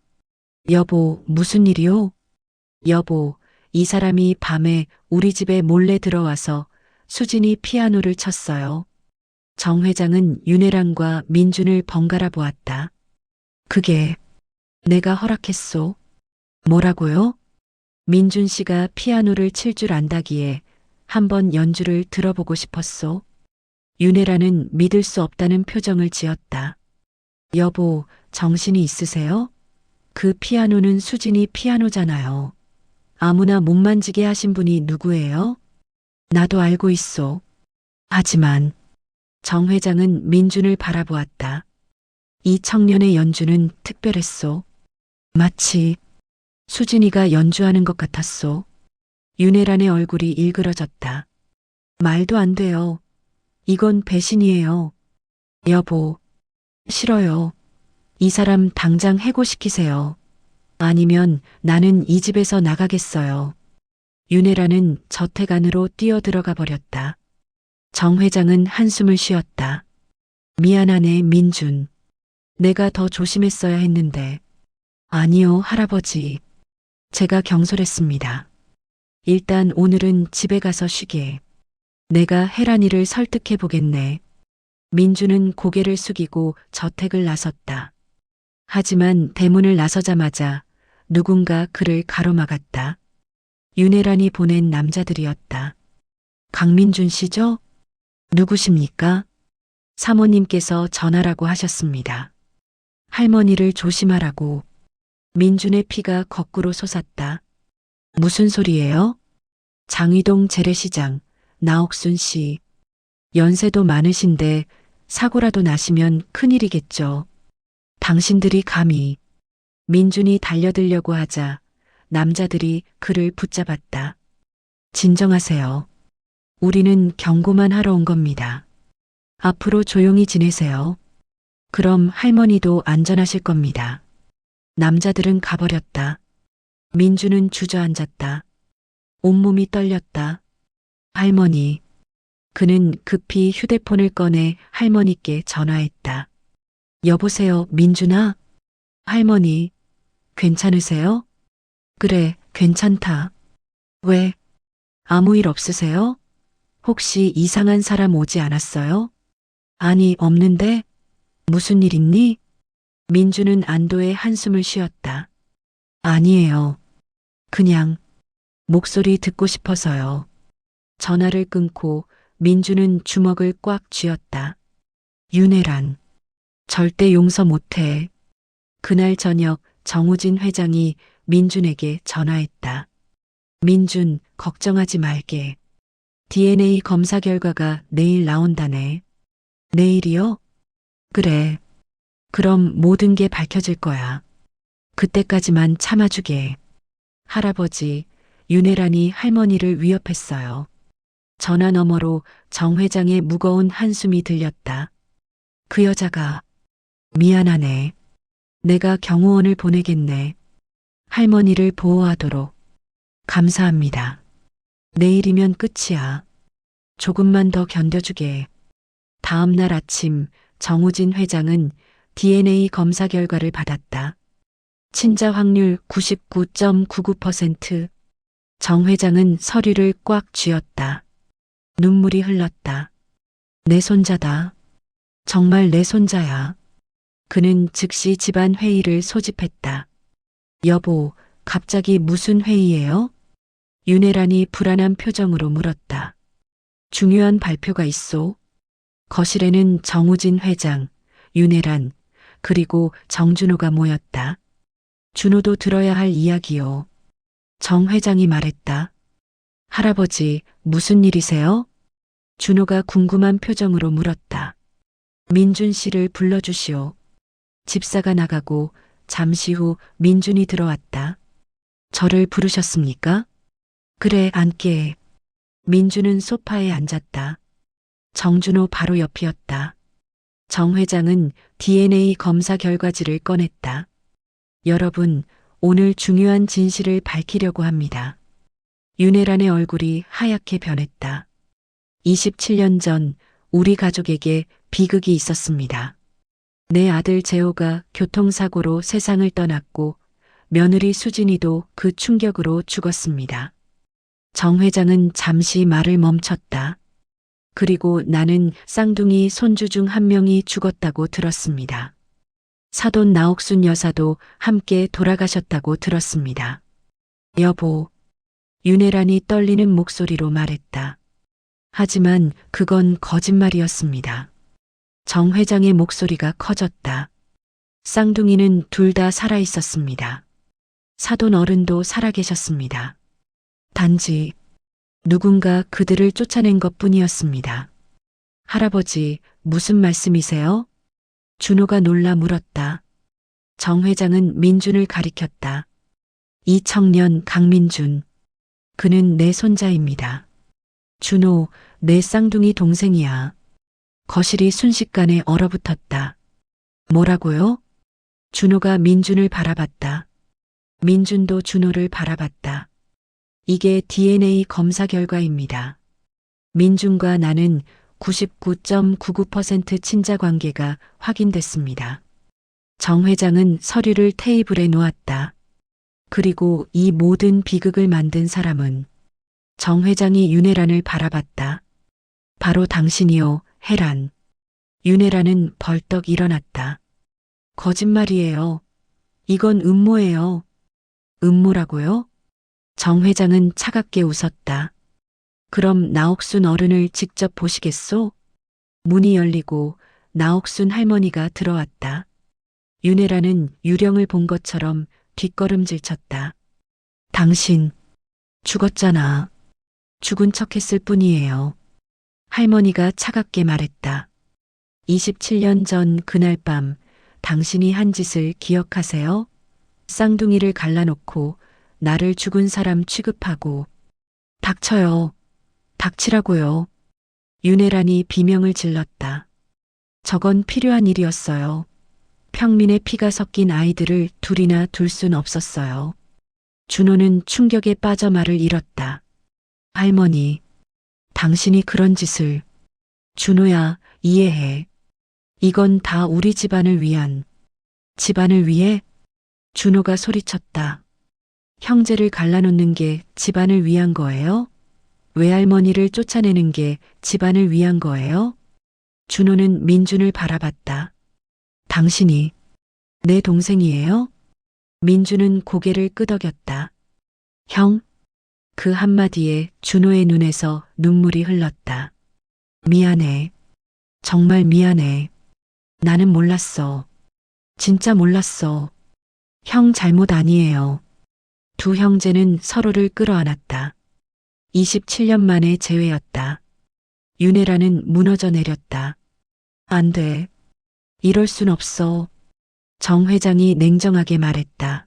S1: 여보, 무슨 일이요? 여보, 이 사람이 밤에 우리 집에 몰래 들어와서 수진이 피아노를 쳤어요. 정 회장은 윤혜란과 민준을 번갈아 보았다. 그게 내가 허락했소. 뭐라고요? 민준 씨가 피아노를 칠 줄 안다기에 한번 연주를 들어보고 싶었소. 윤혜란은 믿을 수 없다는 표정을 지었다. 여보, 정신이 있으세요? 그 피아노는 수진이 피아노잖아요. 아무나 못 만지게 하신 분이 누구예요? 나도 알고 있소. 하지만 정 회장은 민준을 바라보았다. 이 청년의 연주는 특별했소. 마치 수진이가 연주하는 것 같았소. 윤혜란의 얼굴이 일그러졌다. 말도 안 돼요. 이건 배신이에요. 여보, 싫어요. 이 사람 당장 해고시키세요. 아니면 나는 이 집에서 나가겠어요. 윤혜란은 저택 안으로 뛰어들어가 버렸다. 정 회장은 한숨을 쉬었다. 미안하네, 민준. 내가 더 조심했어야 했는데. 아니요, 할아버지. 제가 경솔했습니다. 일단 오늘은 집에 가서 쉬게. 내가 혜란이를 설득해 보겠네. 민준은 고개를 숙이고 저택을 나섰다. 하지만 대문을 나서자마자 누군가 그를 가로막았다. 윤혜란이 보낸 남자들이었다. 강민준 씨죠? 누구십니까? 사모님께서 전화라고 하셨습니다. 할머니를 조심하라고. 민준의 피가 거꾸로 솟았다. 무슨 소리예요? 장위동 재래시장, 나옥순 씨. 연세도 많으신데 사고라도 나시면 큰일이겠죠. 당신들이 감히. 민준이 달려들려고 하자 남자들이 그를 붙잡았다. 진정하세요. 우리는 경고만 하러 온 겁니다. 앞으로 조용히 지내세요. 그럼 할머니도 안전하실 겁니다. 남자들은 가버렸다. 민준은 주저앉았다. 온몸이 떨렸다. 할머니. 그는 급히 휴대폰을 꺼내 할머니께 전화했다. 여보세요, 민준아? 할머니, 괜찮으세요? 그래, 괜찮다. 왜? 아무 일 없으세요? 혹시 이상한 사람 오지 않았어요? 아니, 없는데? 무슨 일 있니? 민준은 안도의 한숨을 쉬었다. 아니에요. 그냥 목소리 듣고 싶어서요. 전화를 끊고 민준은 주먹을 꽉 쥐었다. 윤혜란. 절대 용서 못해. 그날 저녁 정우진 회장이 민준에게 전화했다. 민준, 걱정하지 말게. DNA 검사 결과가 내일 나온다네. 내일이요? 그래. 그럼 모든 게 밝혀질 거야. 그때까지만 참아주게. 할아버지, 윤혜란이 할머니를 위협했어요. 전화 너머로 정 회장의 무거운 한숨이 들렸다. 그 여자가 미안하네. 내가 경호원을 보내겠네. 할머니를 보호하도록. 감사합니다. 내일이면 끝이야. 조금만 더 견뎌주게. 다음 날 아침 정우진 회장은 DNA 검사 결과를 받았다. 친자 확률 99.99%. 정 회장은 서류를 꽉 쥐었다. 눈물이 흘렀다. 내 손자다. 정말 내 손자야. 그는 즉시 집안 회의를 소집했다. 여보, 갑자기 무슨 회의예요? 윤혜란이 불안한 표정으로 물었다. 중요한 발표가 있소. 거실에는 정우진 회장, 윤혜란, 그리고 정준호가 모였다. 준호도 들어야 할 이야기요. 정 회장이 말했다. 할아버지, 무슨 일이세요? 준호가 궁금한 표정으로 물었다. 민준 씨를 불러주시오. 집사가 나가고 잠시 후 민준이 들어왔다. 저를 부르셨습니까? 그래, 앉게. 민준은 소파에 앉았다. 정준호 바로 옆이었다. 정 회장은 DNA 검사 결과지를 꺼냈다. 여러분, 오늘 중요한 진실을 밝히려고 합니다. 윤혜란의 얼굴이 하얗게 변했다. 27년 전 우리 가족에게 비극이 있었습니다. 내 아들 재호가 교통사고로 세상을 떠났고 며느리 수진이도 그 충격으로 죽었습니다. 정 회장은 잠시 말을 멈췄다. 그리고 나는 쌍둥이 손주 중 한 명이 죽었다고 들었습니다. 사돈 나옥순 여사도 함께 돌아가셨다고 들었습니다. 여보, 윤혜란이 떨리는 목소리로 말했다. 하지만 그건 거짓말이었습니다. 정 회장의 목소리가 커졌다. 쌍둥이는 둘 다 살아 있었습니다. 사돈 어른도 살아계셨습니다. 단지 누군가 그들을 쫓아낸 것뿐이었습니다. 할아버지, 무슨 말씀이세요? 준호가 놀라 물었다. 정 회장은 민준을 가리켰다. 이 청년 강민준. 그는 내 손자입니다. 준호, 내 쌍둥이 동생이야. 거실이 순식간에 얼어붙었다. 뭐라고요? 준호가 민준을 바라봤다. 민준도 준호를 바라봤다. 이게 DNA 검사 결과입니다. 민준과 나는 99.99% 친자 관계가 확인됐습니다. 정 회장은 서류를 테이블에 놓았다. 그리고 이 모든 비극을 만든 사람은 정 회장이 윤혜란을 바라봤다. 바로 당신이요, 혜란. 윤혜란은 벌떡 일어났다. 거짓말이에요. 이건 음모예요. 음모라고요? 정 회장은 차갑게 웃었다. 그럼 나옥순 어른을 직접 보시겠소? 문이 열리고 나옥순 할머니가 들어왔다. 윤혜란은 유령을 본 것처럼 뒷걸음질 쳤다. 당신 죽었잖아. 죽은 척했을 뿐이에요. 할머니가 차갑게 말했다. 27년 전 그날 밤 당신이 한 짓을 기억하세요? 쌍둥이를 갈라놓고 나를 죽은 사람 취급하고. 닥쳐요. 닥치라고요. 윤혜란이 비명을 질렀다. 저건 필요한 일이었어요. 평민의 피가 섞인 아이들을 둘이나 둘 순 없었어요. 준호는 충격에 빠져 말을 잃었다. 할머니, 당신이 그런 짓을. 준호야, 이해해. 이건 다 우리 집안을 위한. 집안을 위해? 준호가 소리쳤다. 형제를 갈라놓는 게 집안을 위한 거예요? 외할머니를 쫓아내는 게 집안을 위한 거예요? 준호는 민준을 바라봤다. 당신이 내 동생이에요? 민준은 고개를 끄덕였다. 형? 그 한마디에 준호의 눈에서 눈물이 흘렀다. 미안해. 정말 미안해. 나는 몰랐어. 진짜 몰랐어. 형 잘못 아니에요. 두 형제는 서로를 끌어안았다. 27년 만의 재회였다. 윤혜란은 무너져 내렸다. 안 돼. 이럴 순 없어. 정 회장이 냉정하게 말했다.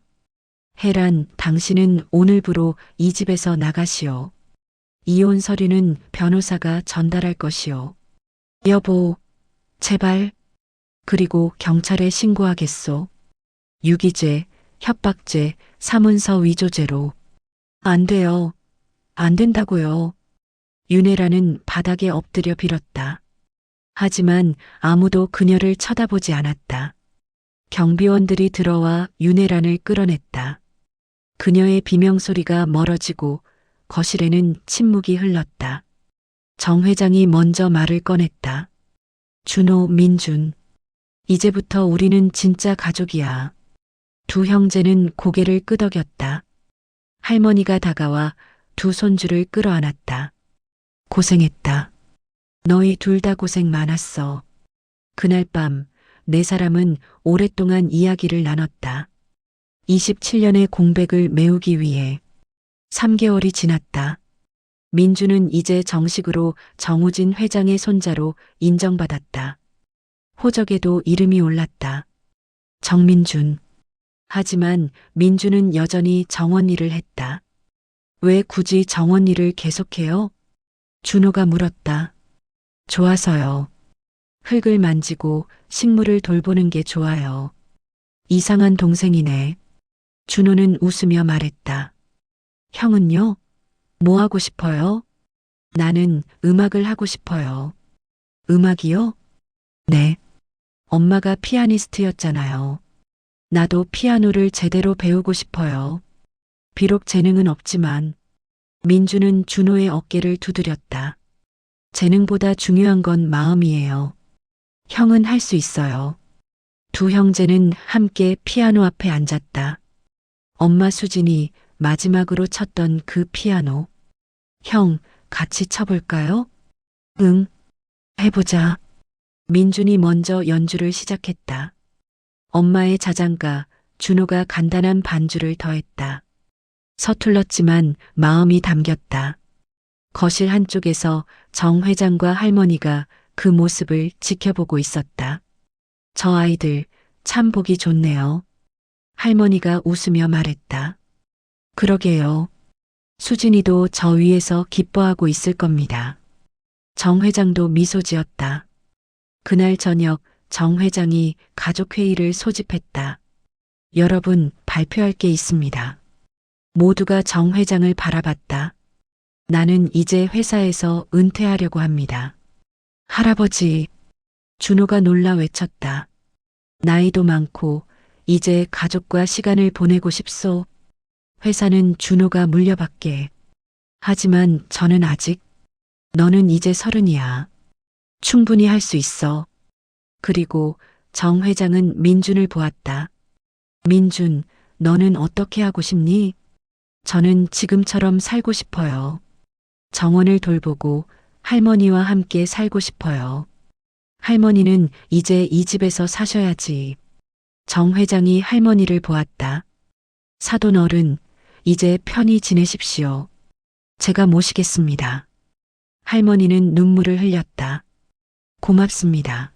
S1: 혜란, 당신은 오늘부로 이 집에서 나가시오. 이혼 서류는 변호사가 전달할 것이오. 여보, 제발. 그리고 경찰에 신고하겠소. 유기죄, 협박죄, 사문서 위조죄로. 안 돼요. 안 된다고요. 윤혜란은 바닥에 엎드려 빌었다. 하지만 아무도 그녀를 쳐다보지 않았다. 경비원들이 들어와 윤혜란을 끌어냈다. 그녀의 비명소리가 멀어지고 거실에는 침묵이 흘렀다. 정 회장이 먼저 말을 꺼냈다. 준호, 민준. 이제부터 우리는 진짜 가족이야. 두 형제는 고개를 끄덕였다. 할머니가 다가와 두 손주를 끌어안았다. 고생했다. 너희 둘 다 고생 많았어. 그날 밤 네 사람은 오랫동안 이야기를 나눴다. 27년의 공백을 메우기 위해 3개월이 지났다. 민주는 이제 정식으로 정우진 회장의 손자로 인정받았다. 호적에도 이름이 올랐다. 정민준. 하지만 민주는 여전히 정원 일을 했다. 왜 굳이 정원 일을 계속해요? 준호가 물었다. 좋아서요. 흙을 만지고 식물을 돌보는 게 좋아요. 이상한 동생이네. 준호는 웃으며 말했다. 형은요? 뭐 하고 싶어요? 나는 음악을 하고 싶어요. 음악이요? 네. 엄마가 피아니스트였잖아요. 나도 피아노를 제대로 배우고 싶어요. 비록 재능은 없지만. 민주는 준호의 어깨를 두드렸다. 재능보다 중요한 건 마음이에요. 형은 할 수 있어요. 두 형제는 함께 피아노 앞에 앉았다. 엄마 수진이 마지막으로 쳤던 그 피아노. 형, 같이 쳐볼까요? 응, 해보자. 민준이 먼저 연주를 시작했다. 엄마의 자장가, 준호가 간단한 반주를 더했다. 서툴렀지만 마음이 담겼다. 거실 한쪽에서 정 회장과 할머니가 그 모습을 지켜보고 있었다. 저 아이들 참 보기 좋네요. 할머니가 웃으며 말했다. 그러게요. 수진이도 저 위에서 기뻐하고 있을 겁니다. 정 회장도 미소 지었다. 그날 저녁 정 회장이 가족회의를 소집했다. 여러분, 발표할 게 있습니다. 모두가 정 회장을 바라봤다. 나는 이제 회사에서 은퇴하려고 합니다. 할아버지, 준호가 놀라 외쳤다. 나이도 많고 이제 가족과 시간을 보내고 싶소. 회사는 준호가 물려받게. 하지만 저는 아직. 너는 이제 30이야. 충분히 할 수 있어. 그리고 정 회장은 민준을 보았다. 민준, 너는 어떻게 하고 싶니? 저는 지금처럼 살고 싶어요. 정원을 돌보고 할머니와 함께 살고 싶어요. 할머니는 이제 이 집에서 사셔야지. 정 회장이 할머니를 보았다. 사돈 어른, 이제 편히 지내십시오. 제가 모시겠습니다. 할머니는 눈물을 흘렸다. 고맙습니다.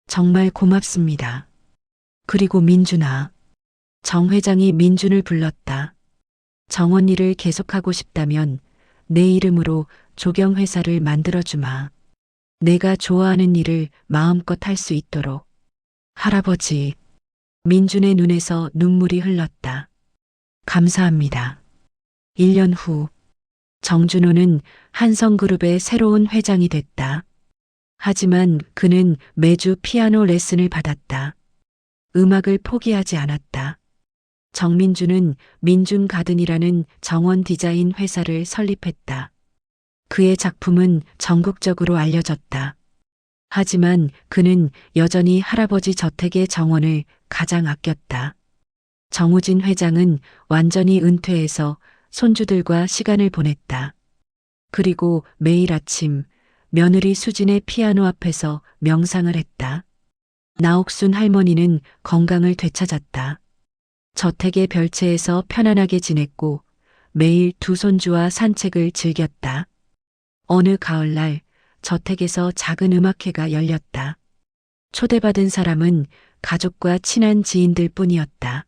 S1: 정말 고맙습니다. 그리고 민준아. 정 회장이 민준을 불렀다. 정원 일을 계속하고 싶다면 내 이름으로 조경회사를 만들어주마. 내가 좋아하는 일을 마음껏 할 수 있도록. 할아버지. 민준의 눈에서 눈물이 흘렀다. 감사합니다. 1년 후 정준호는 한성그룹의 새로운 회장이 됐다. 하지만 그는 매주 피아노 레슨을 받았다. 음악을 포기하지 않았다. 정민주는 민준 가든이라는 정원 디자인 회사를 설립했다. 그의 작품은 전국적으로 알려졌다. 하지만 그는 여전히 할아버지 저택의 정원을 가장 아꼈다. 정우진 회장은 완전히 은퇴해서 손주들과 시간을 보냈다. 그리고 매일 아침 며느리 수진의 피아노 앞에서 명상을 했다. 나옥순 할머니는 건강을 되찾았다. 저택의 별채에서 편안하게 지냈고 매일 두 손주와 산책을 즐겼다. 어느 가을날 저택에서 작은 음악회가 열렸다. 초대받은 사람은 가족과 친한 지인들 뿐이었다.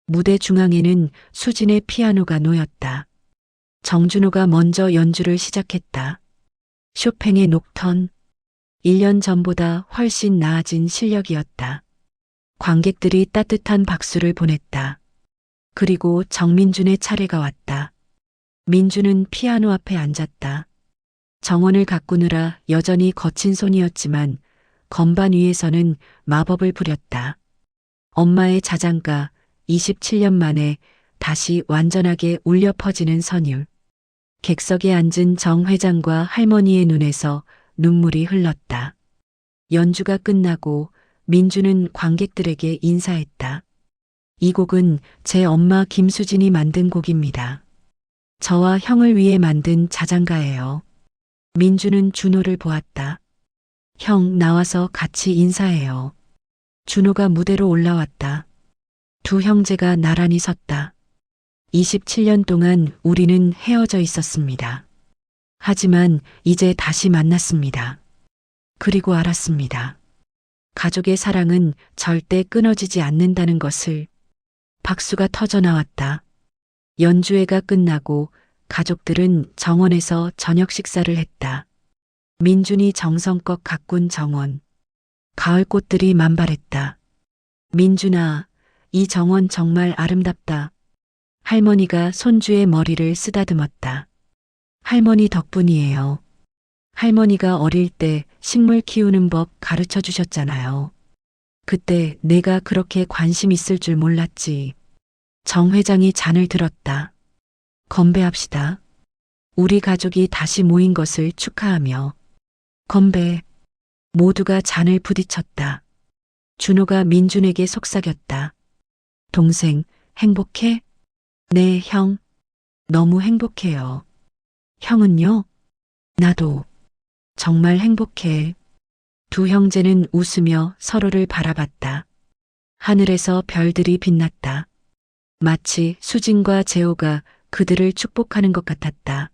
S1: 무대 중앙에는 수진의 피아노가 놓였다. 정준호가 먼저 연주를 시작했다. 쇼팽의 녹턴. 1년 전보다 훨씬 나아진 실력이었다. 관객들이 따뜻한 박수를 보냈다. 그리고 정민준의 차례가 왔다. 민준은 피아노 앞에 앉았다. 정원을 가꾸느라 여전히 거친 손이었지만 건반 위에서는 마법을 부렸다. 엄마의 자장가 27년 만에 다시 완전하게 울려 퍼지는 선율. 객석에 앉은 정 회장과 할머니의 눈에서 눈물이 흘렀다. 연주가 끝나고 민주는 관객들에게 인사했다. 이 곡은 제 엄마 김수진이 만든 곡입니다. 저와 형을 위해 만든 자장가예요. 민주는 준호를 보았다. 형, 나와서 같이 인사해요. 준호가 무대로 올라왔다. 두 형제가 나란히 섰다. 27년 동안 우리는 헤어져 있었습니다. 하지만 이제 다시 만났습니다. 그리고 알았습니다. 가족의 사랑은 절대 끊어지지 않는다는 것을. 박수가 터져 나왔다. 연주회가 끝나고 가족들은 정원에서 저녁 식사를 했다. 민준이 정성껏 가꾼 정원. 가을 꽃들이 만발했다. 민준아, 이 정원 정말 아름답다. 할머니가 손주의 머리를 쓰다듬었다. 할머니 덕분이에요. 할머니가 어릴 때 식물 키우는 법 가르쳐 주셨잖아요. 그때 내가 그렇게 관심 있을 줄 몰랐지. 정 회장이 잔을 들었다. 건배합시다. 우리 가족이 다시 모인 것을 축하하며. 건배. 모두가 잔을 부딪혔다. 준호가 민준에게 속삭였다. 동생, 행복해? 네, 형. 너무 행복해요. 형은요? 나도. 정말 행복해. 두 형제는 웃으며 서로를 바라봤다. 하늘에서 별들이 빛났다. 마치 수진과 재호가 그들을 축복하는 것 같았다.